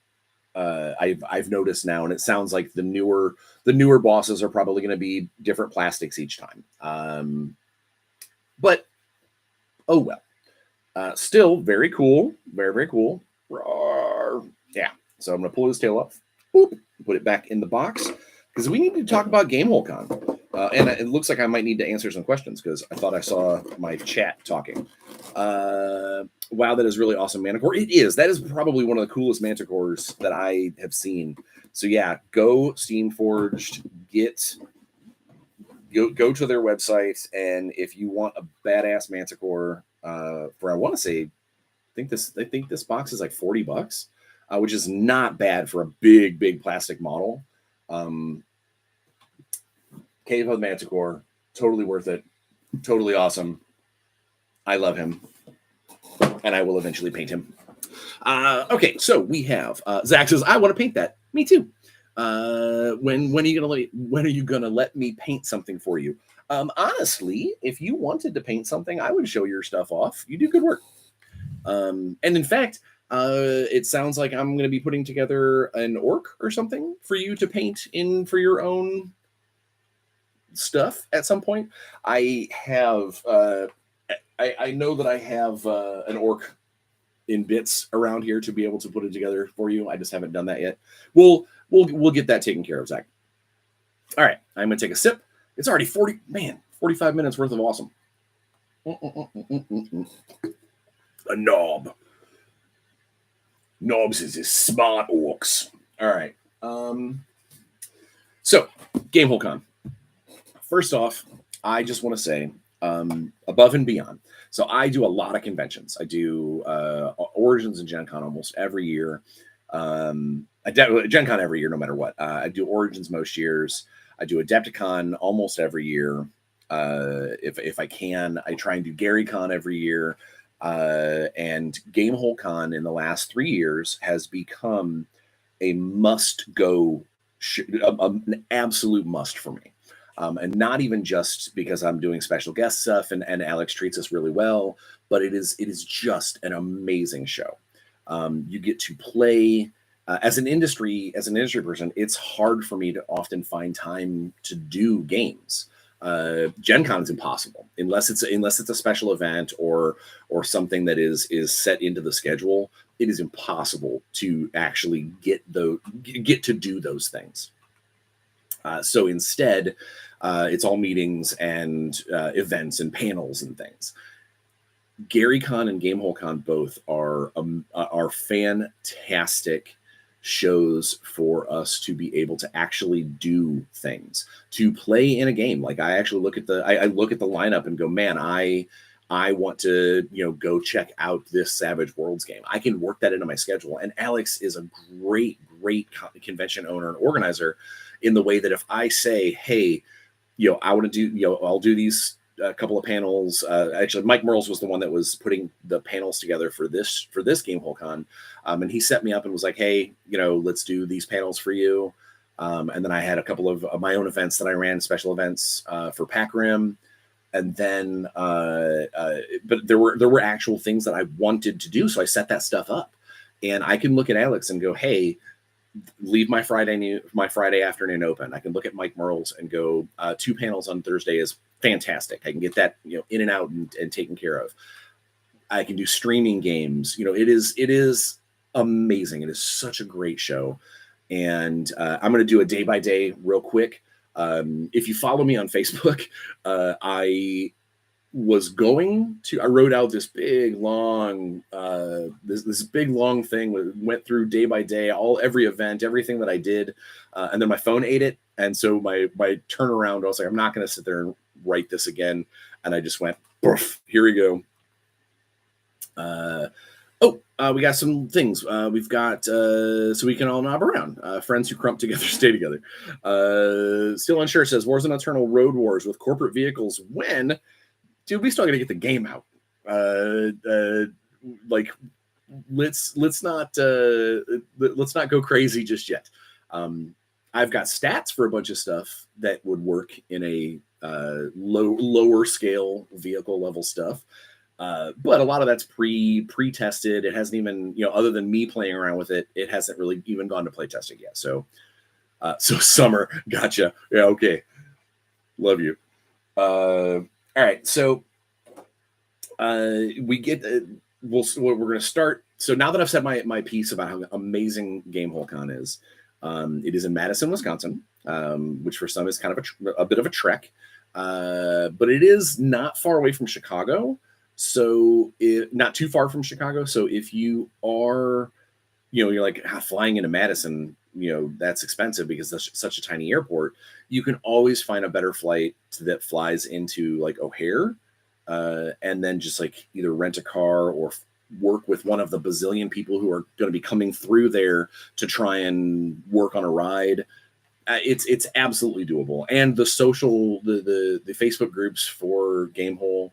noticed now, and it sounds like the newer bosses are probably going to be different plastics each time. But oh well. Still very cool, very very cool. Roar. Yeah. So I'm gonna pull his tail up, boop, put it back in the box because we need to talk about Gamehole Con. And it looks like I might need to answer some questions because I thought I saw my chat talking. Wow, that is really awesome, Manticore. It is. That is probably one of the coolest Manticores that I have seen. So yeah, go Steamforged, go to their website, and if you want a badass Manticore, for I want to say, I think this box is like $40, which is not bad for a big plastic model. Cave of Manticore, totally worth it, totally awesome. I love him, and I will eventually paint him. Okay, so we have Zach says, "I want to paint that." Me too. When are you gonna let me paint something for you? Honestly, if you wanted to paint something, I would show your stuff off. You do good work. And in fact, it sounds like I'm going to be putting together an orc or something for you to paint in for your own stuff at some point. I have, I know that I have an orc in bits around here to be able to put it together for you. I just haven't done that yet. We'll get that taken care of, Zach. All right, I'm going to take a sip. It's already 45 minutes worth of awesome. A knob. Knobs is his smart orcs. All right. So, Gamehole Con. First off, I just want to say, above and beyond. So I do a lot of conventions. I do Origins and Gen Con almost every year. Gen Con every year, no matter what. I do Origins most years. I do Adepticon almost every year. If I can, I try and do Gary Con every year. And Gamehole Con in the last 3 years has become a must-go, an absolute must for me. And not even just because I'm doing special guest stuff and Alex treats us really well, but it is just an amazing show. You get to play as an industry person. It's hard for me to often find time to do games. Gen Con is impossible unless it's a special event or something that is set into the schedule. It is impossible to actually get to do those things. So instead, it's all meetings and events and panels and things. Gary Con and Gamehole Con both are fantastic shows for us to be able to actually do things, to play in a game. Like I actually look at the lineup and go, man, I want to go check out this Savage Worlds game. I can work that into my schedule. And Alex is a great convention owner and organizer in the way that if I say, hey, I want to do, I'll do these a couple of panels. Actually, Mike Merles was the one that was putting the panels together for this Gamehole Con. And he set me up and was like, hey, let's do these panels for you. And then I had a couple of my own events that I ran, special events for Pac Rim. And then, but there were actual things that I wanted to do. So I set that stuff up. And I can look at Alex and go, hey, leave my Friday afternoon open. I can look at Mike Merles and go, 2 panels on Thursday is fantastic. I can get that in and out and taken care of. I can do streaming games. It is amazing. It is such a great show. And I'm going to do a day by day real quick. If you follow me on Facebook, I wrote out this big long this big long thing, went through day by day, every event, everything that I did, and then my phone ate it, and so my turnaround, I was like, I'm not going to sit there and write this again, and I just went, poof, here we go. We got some things. We've got so we can all knob around. Friends who crump together stay together. Still unsure says Warzone Eternal Road Wars with corporate vehicles when. Dude, we still got to get the game out. Let's not go crazy just yet. I've got stats for a bunch of stuff that would work in a lower scale vehicle level stuff. But a lot of that's pre-tested. It hasn't even, other than me playing around with it, it hasn't really even gone to play testing yet. So summer, gotcha. Yeah, okay, love you. All right, so we get we're going to start. So now that I've said my piece about how amazing Gamehole Con is, it is in Madison, Wisconsin, which for some is kind of a bit of a trek, but it is not far away from Chicago. So not too far from Chicago. So if you are, you're like flying into Madison, that's expensive because that's such a tiny airport. You can always find a better flight that flies into like O'Hare, and then just like either rent a car or work with one of the bazillion people who are going to be coming through there to try and work on a ride. It's absolutely doable. And the the Facebook groups for Gamehole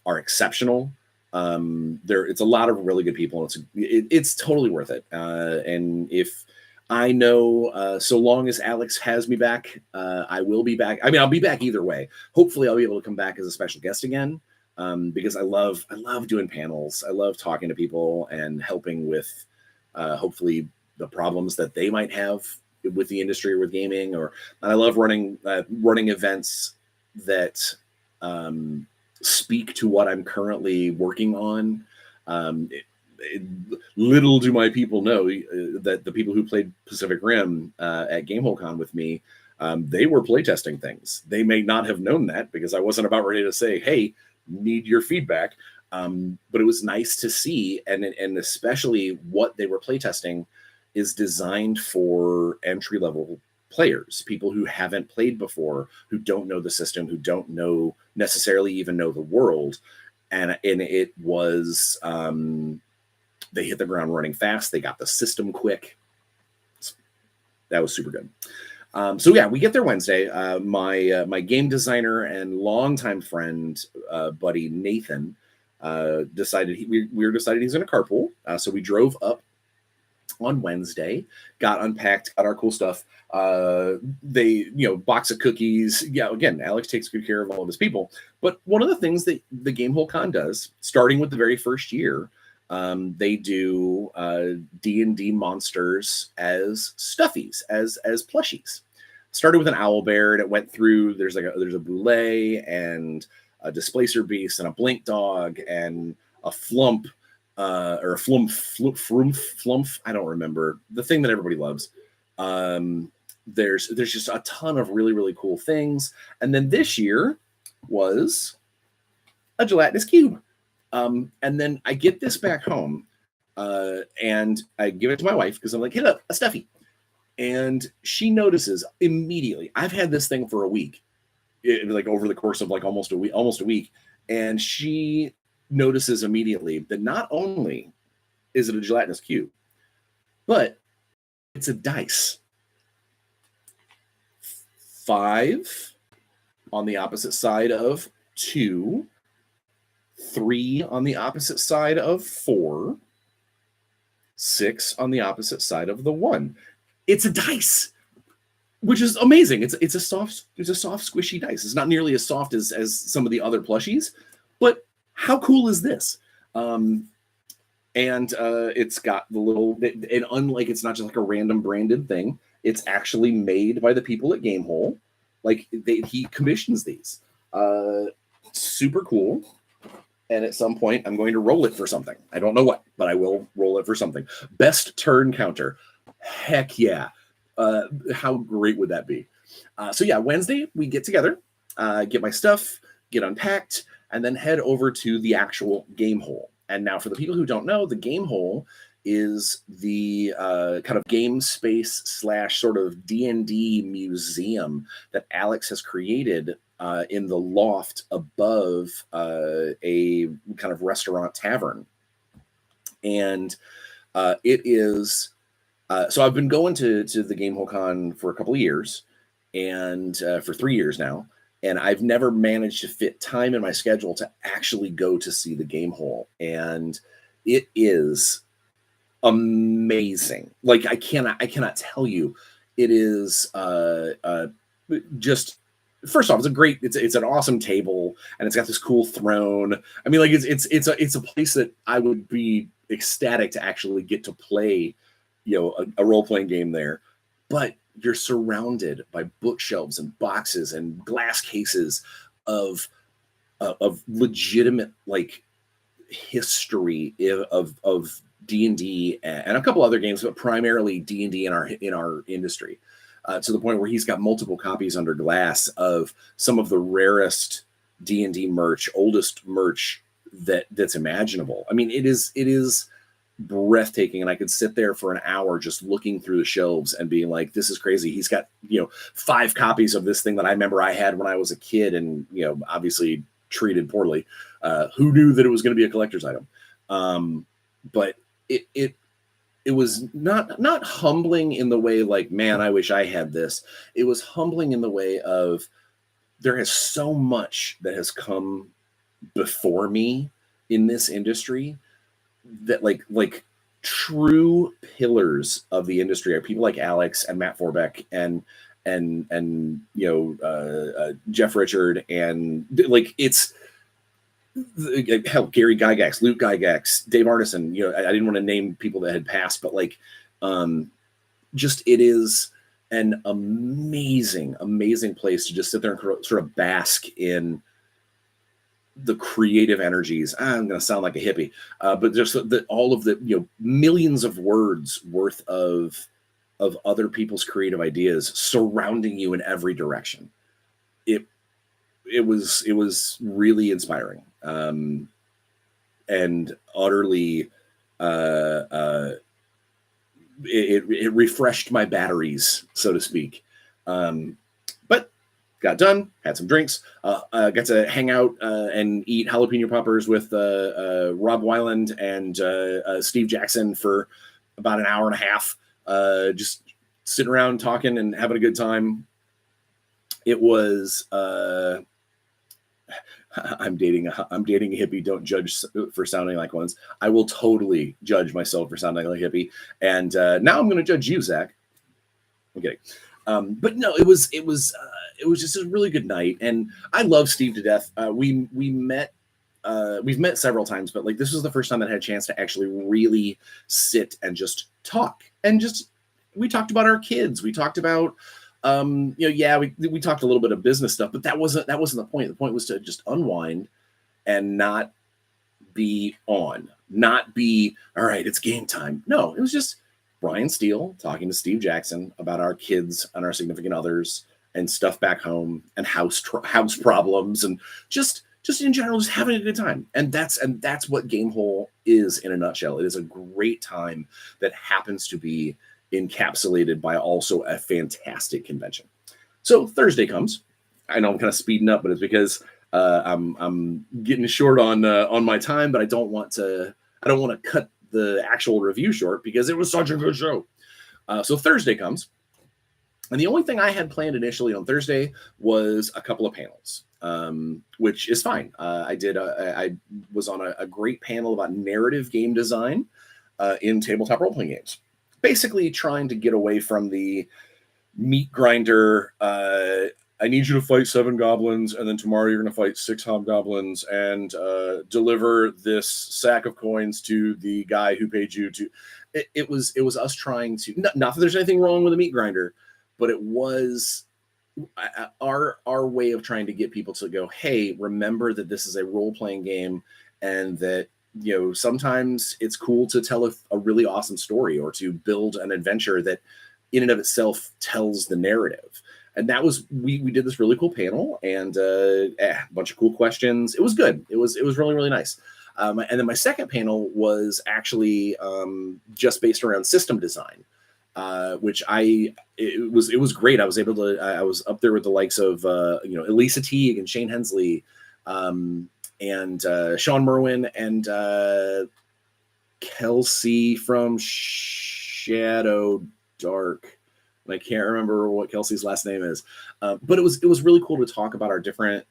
are exceptional. It's a lot of really good people. It's totally worth it. And if I know, so long as Alex has me back, I will be back. I mean, I'll be back either way. Hopefully I'll be able to come back as a special guest again. Because I love doing panels. I love talking to people and helping with, hopefully the problems that they might have with the industry or with gaming, and I love running events that, speak to what I'm currently working on. Little do my people know that the people who played Pacific Rim at Gamehole Con with me, they were playtesting things. They may not have known that because I wasn't about ready to say, hey, need your feedback. But it was nice to see, and especially what they were playtesting is designed for entry-level players, people who haven't played before, who don't know the system, who don't necessarily even know the world. And it was, they hit the ground running fast. They got the system quick. That was super good. So yeah, we get there Wednesday. My game designer and longtime friend, buddy Nathan, decided we decided he's going to carpool. So we drove up on Wednesday, got unpacked, got our cool stuff. They, box of cookies. Yeah, again, Alex takes good care of all of his people. But one of the things that the Gamehole Con does, starting with the very first year, they do D&D monsters as stuffies, as plushies. Started with an owl bear, and it went through. There's a boulet and a displacer beast and a blink dog and a flump. Or a flump. I don't remember the thing that everybody loves. There's just a ton of really, really cool things. And then this year was a gelatinous cube. And then I get this back home, and I give it to my wife because I'm like, hey, look, a stuffy. And she notices immediately. I've had this thing for a week, like over the course of like almost a week. And she notices immediately that not only is it a gelatinous cube, but it's a dice. 5 on the opposite side of 2, 3 on the opposite side of 4, 6 on the opposite side of the 1. It's a dice, which is amazing. It's a soft squishy dice. It's not nearly as soft as some of the other plushies, but how cool is this? And it's got the little, and unlike it's not just like a random branded thing, it's actually made by the people at Gamehole. Like he commissions these. Super cool. And at some point, I'm going to roll it for something. I don't know what, but I will roll it for something. Best turn counter. Heck yeah. How great would that be? So yeah, Wednesday, we get together, get my stuff, get unpacked, and then head over to the actual Gamehole. And now for the people who don't know, the Gamehole is the kind of game space / sort of D&D museum that Alex has created in the loft above a kind of restaurant tavern. And it is, so I've been going to the Gamehole Con for a couple of years, and for 3 years now. And I've never managed to fit time in my schedule to actually go to see the Gamehole. And it is amazing. Like I cannot tell you, it is just first off, it's an awesome table, and it's got this cool throne. I mean, like it's a place that I would be ecstatic to actually get to play, a role playing game there. But you're surrounded by bookshelves and boxes and glass cases of legitimate like history of D&D and a couple other games, but primarily D&D in our industry. To the point where he's got multiple copies under glass of some of the rarest D&D merch, oldest merch that's imaginable. I mean, it is breathtaking, and I could sit there for an hour just looking through the shelves and being like, this is crazy. He's got 5 copies of this thing that I remember I had when I was a kid, and obviously treated poorly. Who knew that it was going to be a collector's item? But it was not humbling in the way like, man, I wish I had this. It was humbling in the way of, there is so much that has come before me in this industry that like true pillars of the industry are people like Alex and Matt Forbeck and Jeff Richard, and like it's hell, Gary Gygax, Luke Gygax, Dave Arneson. I didn't want to name people that had passed, but like, just it is an amazing place to just sit there and sort of bask in the creative energies. I'm going to sound like a hippie, but just all of the millions of words worth of other people's creative ideas surrounding you in every direction. It was really inspiring, and utterly it refreshed my batteries, so to speak. But got done, had some drinks, got to hang out and eat jalapeno poppers with Rob Weiland and Steve Jackson for about an hour and a half, just sitting around talking and having a good time. It was I'm dating a hippie. Don't judge for sounding like one. I will totally judge myself for sounding like a hippie. And now I'm going to judge you, Zach. I'm kidding. But no, it was just a really good night, and I love Steve to death. We've met several times, but like this was the first time that I had a chance to actually really sit and just talk, and we talked about our kids. We talked about we talked a little bit of business stuff, but that wasn't the point. The point was to just unwind and not be all right, it's game time. No, it was just Bryan Steele talking to Steve Jackson about our kids and our significant others and stuff back home and house problems and just in general, just having a good time. And that's what Gamehole is in a nutshell. It is a great time that happens to be encapsulated by also a fantastic convention. So Thursday comes. I know I'm kind of speeding up, but it's because I'm getting short on my time, but I don't want to cut the actual review short because it was such a good show. So Thursday comes, and the only thing I had planned initially on Thursday was a couple of panels, which is fine. I was on a great panel about narrative game design in tabletop role-playing games. Basically trying to get away from the meat grinder. I need you to fight 7 goblins, and then tomorrow you're going to fight 6 hobgoblins and deliver this sack of coins to the guy who paid you to. It was us trying to, not that there's anything wrong with a meat grinder, but it was our way of trying to get people to go, hey, remember that this is a role-playing game, and that sometimes it's cool to tell a really awesome story or to build an adventure that in and of itself tells the narrative. And that was, we did this really cool panel and a bunch of cool questions. It was good. It was really, really nice. And then my second panel was actually just based around system design, which it was great. I was able to, I was up there with the likes of, Elisa Teague and Shane Hensley, and Sean Merwin and Kelsey from Shadow Dark. I can't remember what Kelsey's last name is, but it was really cool to talk about our different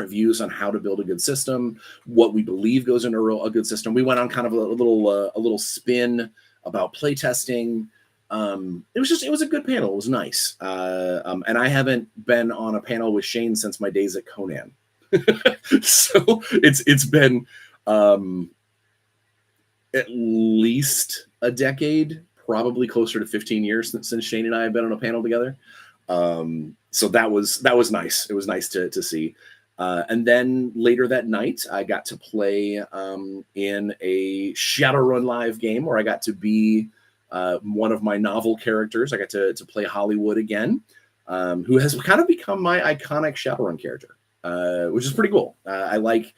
views on how to build a good system, what we believe goes into a good system. We went on kind of a little spin about playtesting, It was a good panel. It was nice. And I haven't been on a panel with Shane since my days at Conan. So it's been at least a decade, probably closer to 15 years since Shane and I have been on a panel together. So that was nice. It was nice to see. And then later that night, I got to play in a Shadowrun live game where I got to be one of my novel characters. I got to play Hollywood again, who has kind of become my iconic Shadowrun character. Which is pretty cool. I like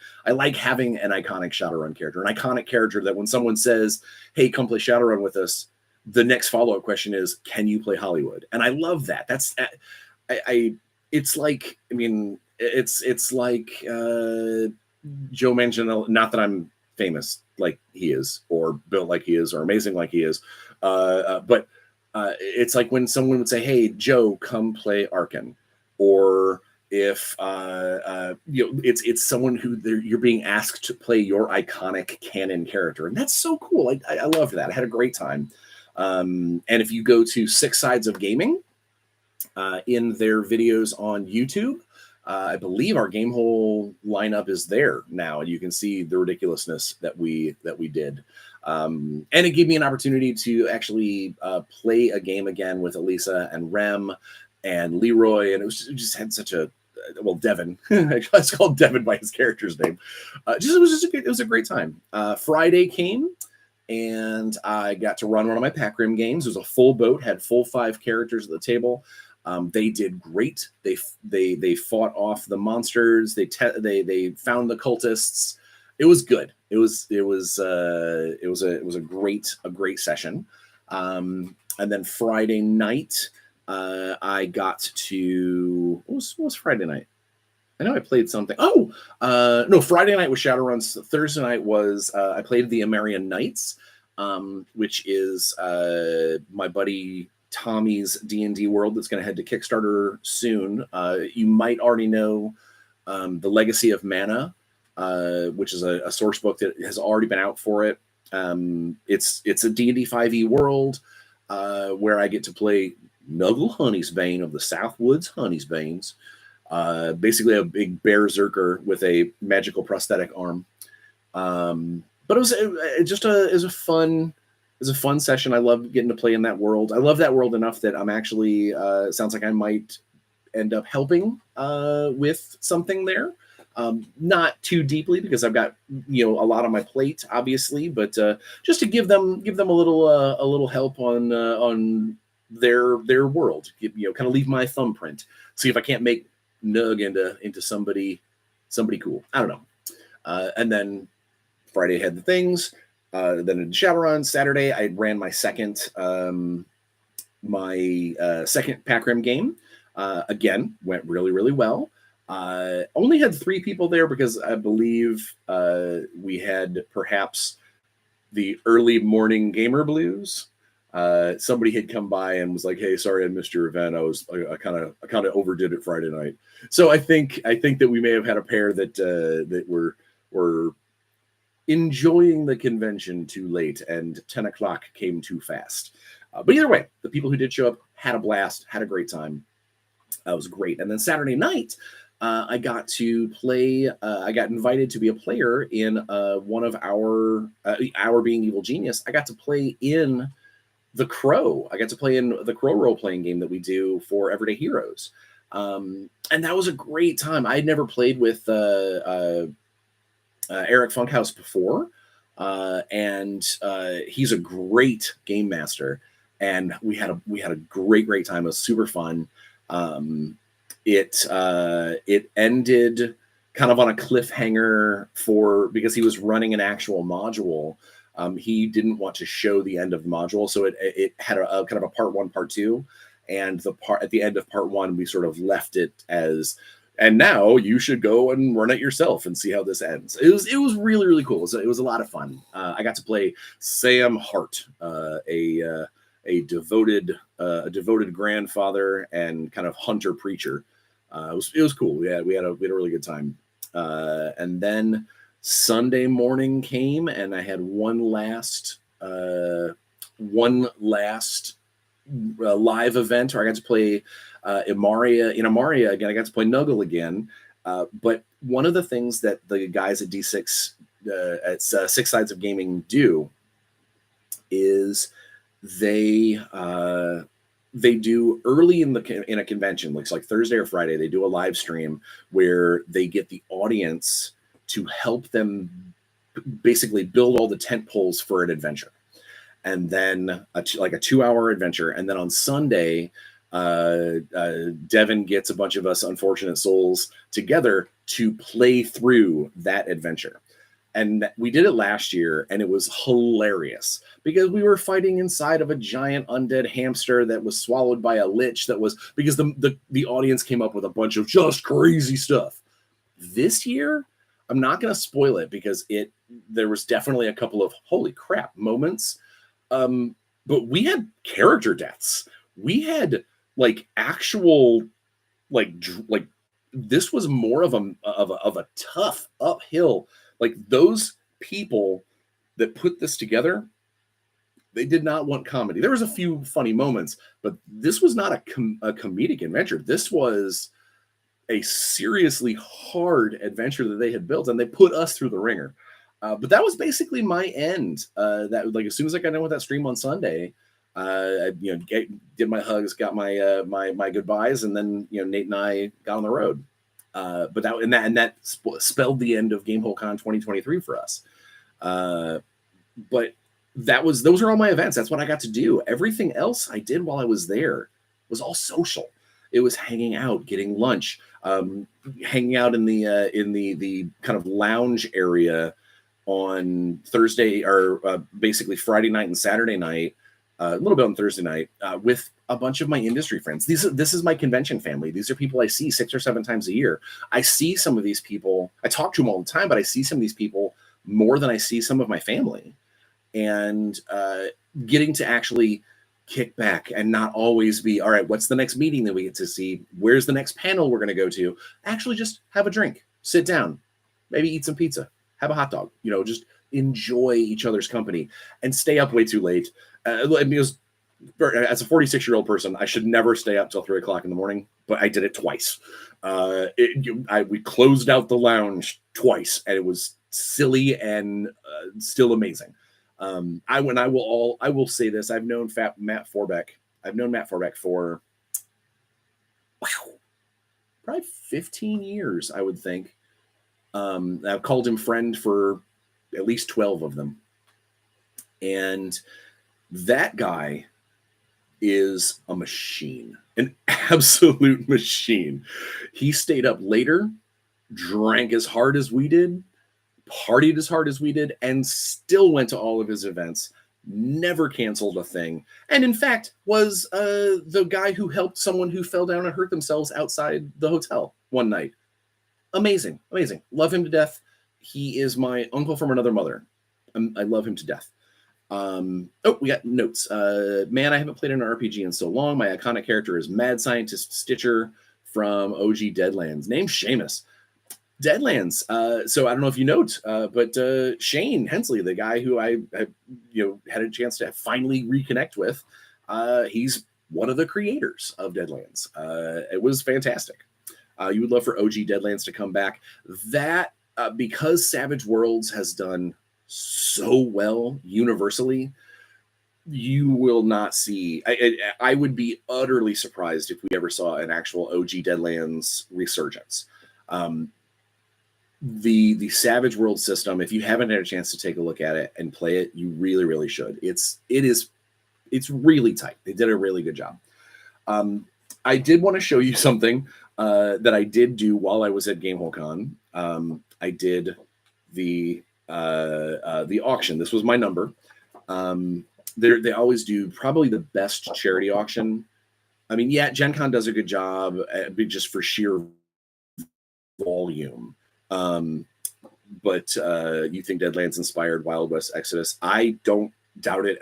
having an iconic Shadowrun character, an iconic character that when someone says, "Hey, come play Shadowrun with us," the next follow-up question is, "Can you play Hollywood?" And I love that. That's it's like, I mean, it's like Joe mentioned. Not that I'm famous like he is, or built like he is, or amazing like he is, but it's like when someone would say, "Hey, Joe, come play Arkan," or if it's someone who you're being asked to play your iconic canon character, and that's so cool. I love that. I had a great time. And if you go to Six Sides of Gaming in their videos on YouTube, I believe our Gamehole lineup is there now, and you can see the ridiculousness that we did. And it gave me an opportunity to actually play a game again with Elisa and Rem and Leroy, and it just had such a Devin. It's called Devin by his character's name. It was a great time. Friday came, and I got to run one of my Pac Rim games. It was a full boat, had full 5 characters at the table. They did great. They fought off the monsters. They found the cultists. It was good. It was a great session. And then Friday night, I got to what was Friday night? I know I played something. Oh, no, Friday night was Shadowruns. Thursday night was I played the Amerian Knights, which is my buddy Tommy's D&D world that's going to head to Kickstarter soon. You might already know The Legacy of Mana, which is a source book that has already been out for it. It's a D&D 5e world where I get to play Nuggle Honeysbane of the Southwoods Honeysbanes, basically a big berserker with a magical prosthetic arm. But it was a fun session. I love getting to play in that world. I love that world enough that I'm actually it sounds like I might end up helping with something there. Not too deeply because I've got a lot on my plate, obviously, but just to give them a little help on their world, kind of leave my thumbprint, see if I can't make Nug into somebody cool. I don't know. And then Friday had the things. Then in Shadowrun, Saturday I ran my second second Pac Rim game. Again, went really, really well. Only had 3 people there because I believe we had perhaps the early morning gamer blues. Somebody had come by and was like, "Hey, sorry I missed your event. I kind of overdid it Friday night." So I think that we may have had a pair that were enjoying the convention too late, and 10 o'clock came too fast. But either way, the people who did show up had a blast, had a great time. That was great. And then Saturday night, I got to play. I got invited to be a player in one of our Being Evil Genius. I got to play in The Crow. I got to play in the Crow role-playing game that we do for Everyday Heroes. And that was a great time. I had never played with Eric Funkhouse before. And he's a great game master. And we had a great time. It was super fun. It ended kind of on a cliffhanger because he was running an actual module. He didn't want to show the end of the module, so it had a kind of a part 1, part 2, and at the end of part 1, we sort of left it as, and now you should go and run it yourself and see how this ends. It was really, really cool. It was a lot of fun. I got to play Sam Hart, a devoted grandfather and kind of hunter preacher. It was cool. Yeah, we had a really good time. And then Sunday morning came, and I had one last live event, or I got to play Amaria. In Amaria again, I got to play Nuggle again. But one of the things that the guys at D6 at Six Sides of Gaming do is they do early in a convention, looks like Thursday or Friday, they do a live stream where they get the audience to help them basically build all the tent poles for an adventure. And then like a 2-hour adventure. And then on Sunday, Devin gets a bunch of us unfortunate souls together to play through that adventure. And we did it last year, and it was hilarious because we were fighting inside of a giant undead hamster that was swallowed by a lich. That was because the audience came up with a bunch of just crazy stuff. This year, I'm not going to spoil it because there was definitely a couple of holy crap moments. But we had character deaths. We had like actual like this was more of a tough uphill. Like those people that put this together, they did not want comedy. There was a few funny moments, but this was not a comedic adventure. This was a seriously hard adventure that they had built, and they put us through the ringer. But that was basically my end. That like as soon as I got done with that stream on Sunday, I did my hugs, got my my goodbyes, and then Nate and I got on the road. But that spelled the end of Gamehole Con 2023 for us. But those are all my events. That's what I got to do. Everything else I did while I was there was all social. It was hanging out, getting lunch, hanging out in the kind of lounge area on Thursday or basically Friday night and Saturday night, a little bit on Thursday night with a bunch of my industry friends. This is my convention family. These are people I see 6 or 7 times a year. I see some of these people. I talk to them all the time, but I see some of these people more than I see some of my family. And getting to actually kick back and not always be, all right, what's the next meeting that we get to see? Where's the next panel we're going to go to? Actually just have a drink, sit down, maybe eat some pizza, have a hot dog, just enjoy each other's company and stay up way too late. Because as a 46-year-old person, I should never stay up till 3 o'clock in the morning, but I did it twice. We closed out the lounge twice, and it was silly and still amazing. I will say this: I've known Matt Forbeck. I've known Matt Forbeck for probably 15 years, I would think. I've called him friend for at least 12 of them, and that guy is a machine, an absolute machine. He stayed up later, drank as hard as we did, partied as hard as we did, and still went to all of his events, never canceled a thing, and in fact was the guy who helped someone who fell down and hurt themselves outside the hotel one night. Amazing. Love him to death. He is my uncle from another mother. I love him to death. We got notes. Man, I haven't played an RPG in so long. My iconic character is Mad Scientist Stitcher from OG Deadlands, named Seamus. Deadlands. So I don't know if you note, but Shane Hensley, the guy who I had a chance to finally reconnect with, he's one of the creators of Deadlands. It was fantastic. You would love for OG Deadlands to come back. That because Savage Worlds has done so well universally, you will not see. I would be utterly surprised if we ever saw an actual OG Deadlands resurgence. The Savage World system, if you haven't had a chance to take a look at it and play it, you really, really should. It's really tight. They did a really good job. I did want to show you something that I did do while I was at Gamehole Con. I did the auction. This was my number. They always do probably the best charity auction. I mean, yeah, Gen Con does a good job, just for sheer volume. But you think Deadlands inspired Wild West Exodus? I don't doubt it.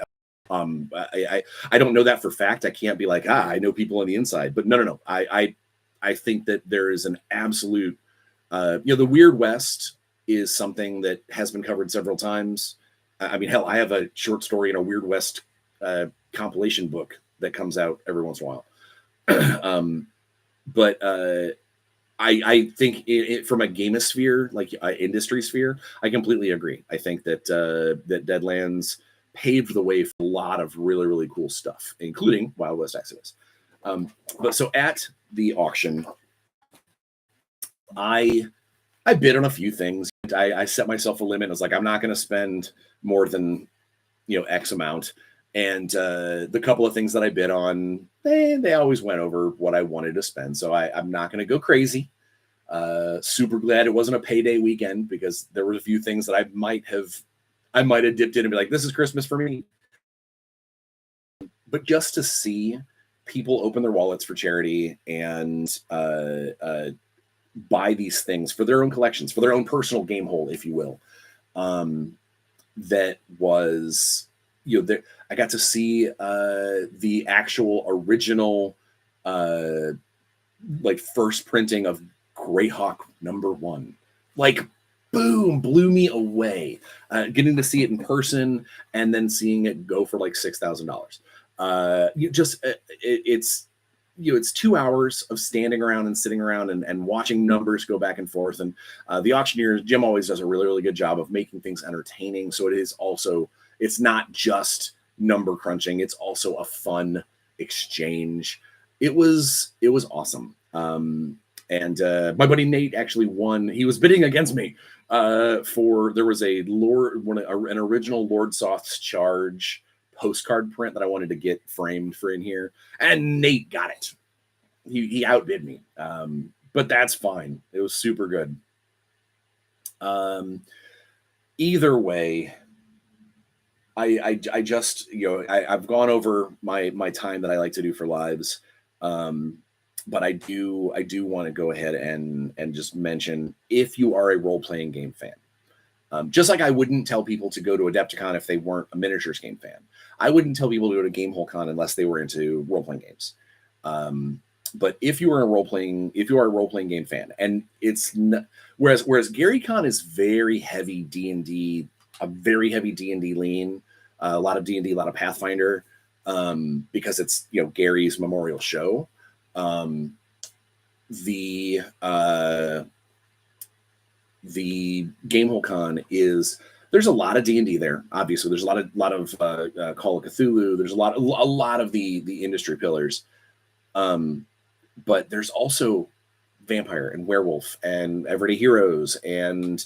I don't know that for fact. I can't be like, I know people on the inside, but no. I think that there is an absolute, the Weird West is something that has been covered several times. I mean, hell, I have a short story in a Weird West compilation book that comes out every once in a while. But I think from a gamosphere, like industry sphere, I completely agree. I think that that Deadlands paved the way for a lot of really, really cool stuff, including Wild West Exodus. But so at the auction, I bid on a few things. I set myself a limit. I was like, I'm not going to spend more than X amount. And the couple of things that I bid on, they always went over what I wanted to spend. So I'm not going to go crazy. Super glad it wasn't a payday weekend, because there were a few things that I might have dipped in and be like, this is Christmas for me. But just to see people open their wallets for charity and buy these things for their own collections, for their own personal game hole, if you will, that was, I got to see the actual original like first printing of Greyhawk #1. Like, boom, blew me away. Getting to see it in person and then seeing it go for like $6,000. It's 2 hours of standing around and sitting around and watching numbers go back and forth. And the auctioneer, Jim, always does a really, really good job of making things entertaining. So it's not just number crunching. It's also a fun exchange. It was awesome. And my buddy Nate actually won. He was bidding against me there was an original Lord Soth's Charge postcard print that I wanted to get framed for in here, and Nate got it. He outbid me, but that's fine. It was super good. Either way, I just I've gone over my time that I like to do for lives, but I do want to go ahead and just mention, if you are a role-playing game fan, just like I wouldn't tell people to go to Adepticon if they weren't a miniatures game fan, I wouldn't tell people to go to Gamehole Con unless they were into role-playing games. But if you are a role-playing game fan, and whereas Gary Con is very heavy D&D, a very heavy D&D lean, a lot of D&D, a lot of Pathfinder, because it's Gary's memorial show. The Gamehole Con there's a lot of D&D there. Obviously, there's a lot of Call of Cthulhu. There's a lot of the industry pillars, but there's also vampire and werewolf and everyday heroes and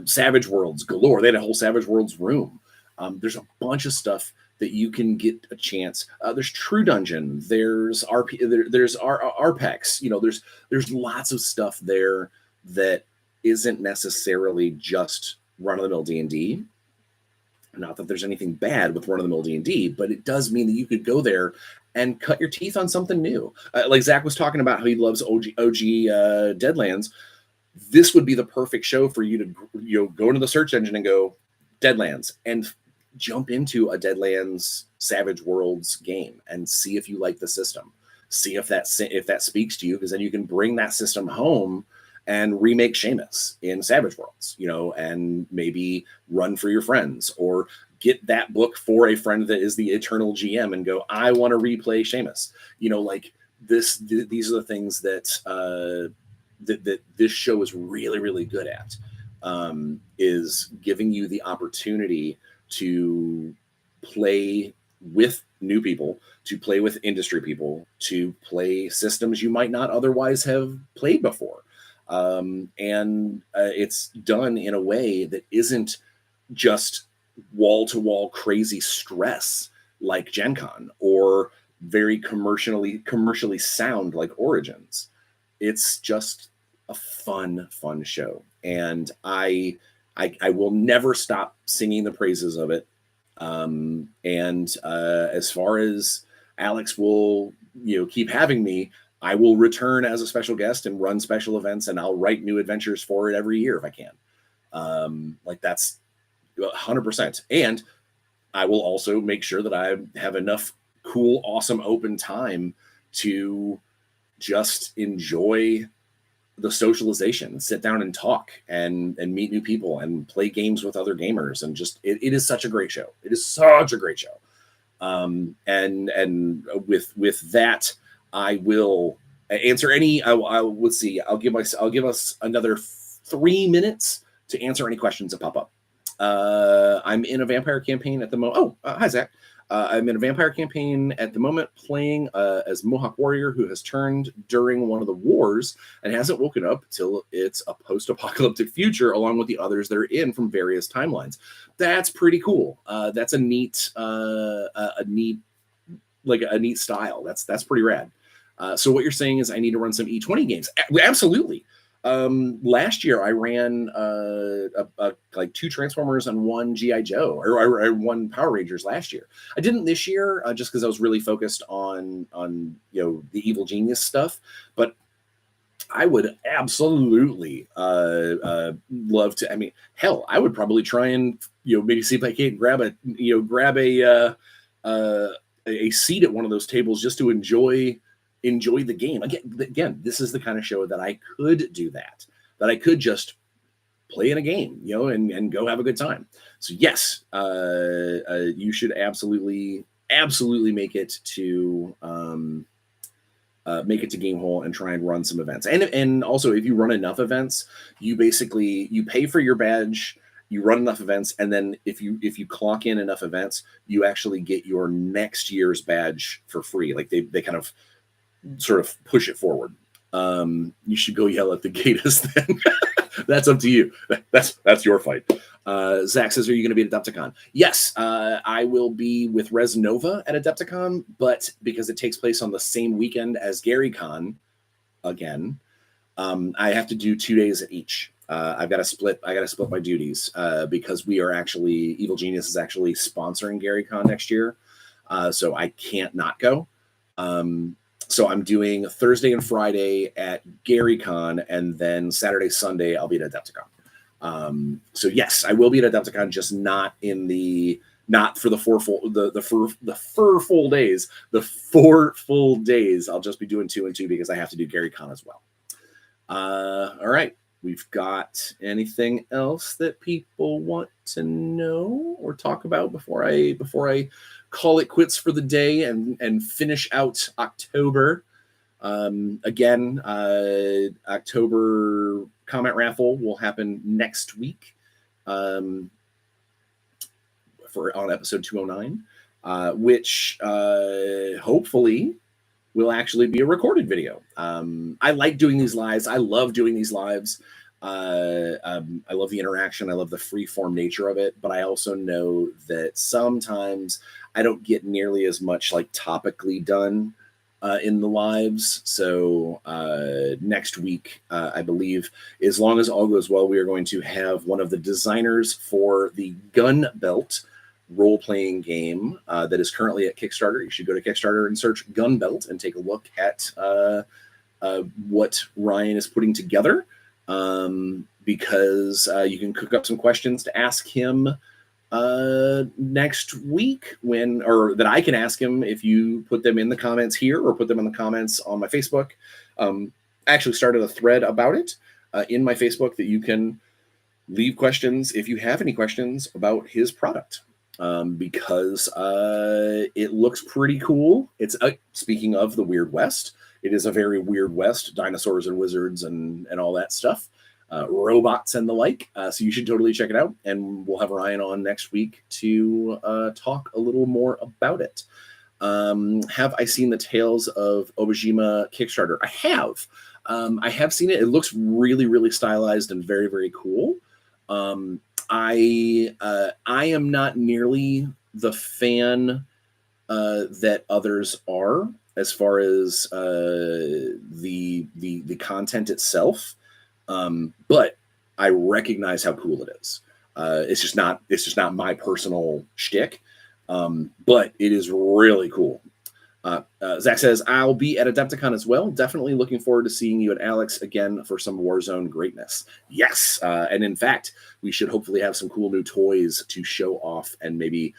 Savage Worlds galore. They had a whole Savage Worlds room. There's a bunch of stuff that you can get a chance. There's True Dungeon. There's there's RPEX. There's lots of stuff there that isn't necessarily just run-of-the-mill D&D. Not that there's anything bad with run-of-the-mill D&D, but it does mean that you could go there and cut your teeth on something new. Like Zach was talking about how he loves OG Deadlands. This would be the perfect show for you to go into the search engine and go Deadlands and jump into a Deadlands Savage Worlds game and see if you like the system. See if that speaks to you, because then you can bring that system home and remake Seamus in Savage Worlds, and maybe run for your friends, or get that book for a friend that is the eternal GM and go, I want to replay Seamus. Like this. These are the things that that this show is really, really good at, is giving you the opportunity to play with new people, to play with industry people, to play systems you might not otherwise have played before. And it's done in a way that isn't just wall-to-wall crazy stress like Gen Con, or very commercially sound like Origins. It's just a fun show, and I will never stop singing the praises of it. And as far as Alex will keep having me, I will return as a special guest and run special events, and I'll write new adventures for it every year if I can. Like that's 100%. And I will also make sure that I have enough cool, awesome, open time to just enjoy the socialization, sit down and talk and meet new people and play games with other gamers. And just, it is such a great show. It is such a great show. And with that, I will answer any. Let's see. I'll give us another 3 minutes to answer any questions that pop up. I'm in a vampire campaign at the moment. Oh, hi Zach. I'm in a vampire campaign at the moment, playing as Mohawk warrior who has turned during one of the wars and hasn't woken up till it's a post-apocalyptic future, along with the others that are in from various timelines. That's pretty cool. That's a neat style. That's pretty rad. So what you're saying is I need to run some E20 games. Absolutely. Last year I ran like 2 Transformers and 1 GI Joe, or 1 Power Rangers last year. I didn't this year just because I was really focused on the Evil Genius stuff. But I would absolutely love to. I mean, hell, I would probably try and maybe see if I can't grab a seat at one of those tables just to enjoy the game. Again, this is the kind of show that I could do that I could just play in a game, and go have a good time. So yes, you should absolutely make it to Gamehole and try and run some events. And also, if you run enough events, you pay for your badge, you run enough events, and then if you clock in enough events, you actually get your next year's badge for free. Like they kind of sort of push it forward. You should go yell at the Gators then. That's up to you. That's your fight. Zach says, are you going to be at Adepticon? Yes, I will be with Res Nova at Adepticon, but because it takes place on the same weekend as GaryCon, again, I have to do 2 days at each. I got to split my duties because Evil Genius is actually sponsoring GaryCon next year, so I can't not go. So I'm doing Thursday and Friday at GaryCon, and then Saturday, Sunday, I'll be at Adepticon. So yes, I will be at Adepticon, just not for the 4 full days. The 4 full days, I'll just be doing 2 and 2 because I have to do GaryCon as well. All right. We've got anything else that people want to know or talk about before I call it quits for the day and finish out October. Again, October comment raffle will happen next week on episode 209, which hopefully will actually be a recorded video. I like doing these lives. I love doing these lives. I love the interaction. I love the free form nature of it, but I also know that sometimes I don't get nearly as much topically done in the lives. So next week, I believe, as long as all goes well, we are going to have one of the designers for the Gun Belt role-playing game that is currently at Kickstarter. You should go to Kickstarter and search Gun Belt and take a look at what Ryan is putting together, because you can cook up some questions to ask him next week, that I can ask him if you put them in the comments here or put them in the comments on my Facebook. I actually started a thread about it in my Facebook that you can leave questions if you have any questions about his product, because it looks pretty cool. It's speaking of the Weird West, it is a very Weird West, dinosaurs and wizards and all that stuff. Robots and the like. So you should totally check it out. And we'll have Ryan on next week to talk a little more about it. Have I seen the Tales of Obajima Kickstarter? I have. I have seen it. It looks really, really stylized and very, very cool. I am not nearly the fan that others are as far as the content itself. But I recognize how cool it is. It's just not my personal shtick. But it is really cool. Zach says, I'll be at Adepticon as well. Definitely looking forward to seeing you and Alex again for some Warzone greatness. Yes. And in fact, we should hopefully have some cool new toys to show off and maybe,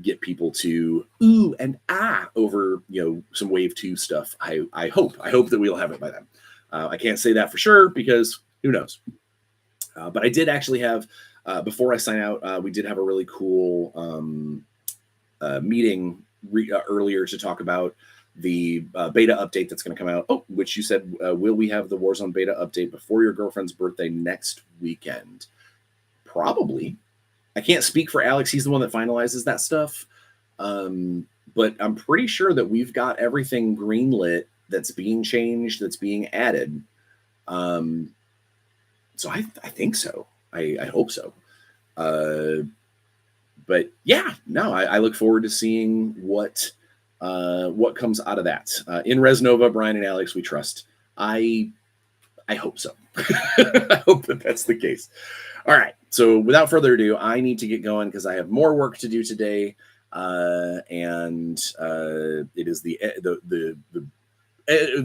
get people to ooh and ah over, some Wave 2 stuff. I hope that we'll have it by then. I can't say that for sure because who knows. But I did actually have, before I sign out, we did have a really cool meeting earlier to talk about the beta update that's going to come out. Oh, which you said, will we have the Warzone beta update before your girlfriend's birthday next weekend? Probably. I can't speak for Alex. He's the one that finalizes that stuff. But I'm pretty sure that we've got everything greenlit that's being changed, that's being added. So I think so. I hope so. But yeah, no, I look forward to seeing what comes out of that. In Res Nova, Bryan and Alex, we trust. I hope so. I hope that that's the case. All right. So without further ado, I need to get going because I have more work to do today, and it is the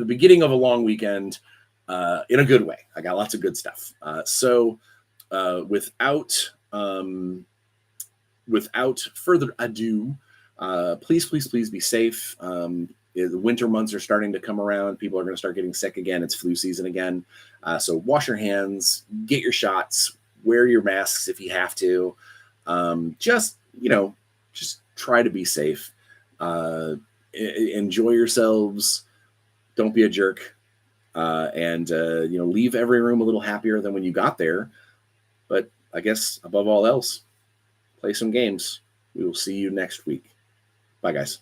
beginning of a long weekend in a good way. I got lots of good stuff. So without further ado, please be safe. The winter months are starting to come around. People are going to start getting sick again. It's flu season again. So wash your hands, get your shots, wear your masks if you have to. Just try to be safe. Enjoy yourselves. Don't be a jerk. And leave every room a little happier than when you got there. But I guess above all else, play some games. We will see you next week. Bye, guys.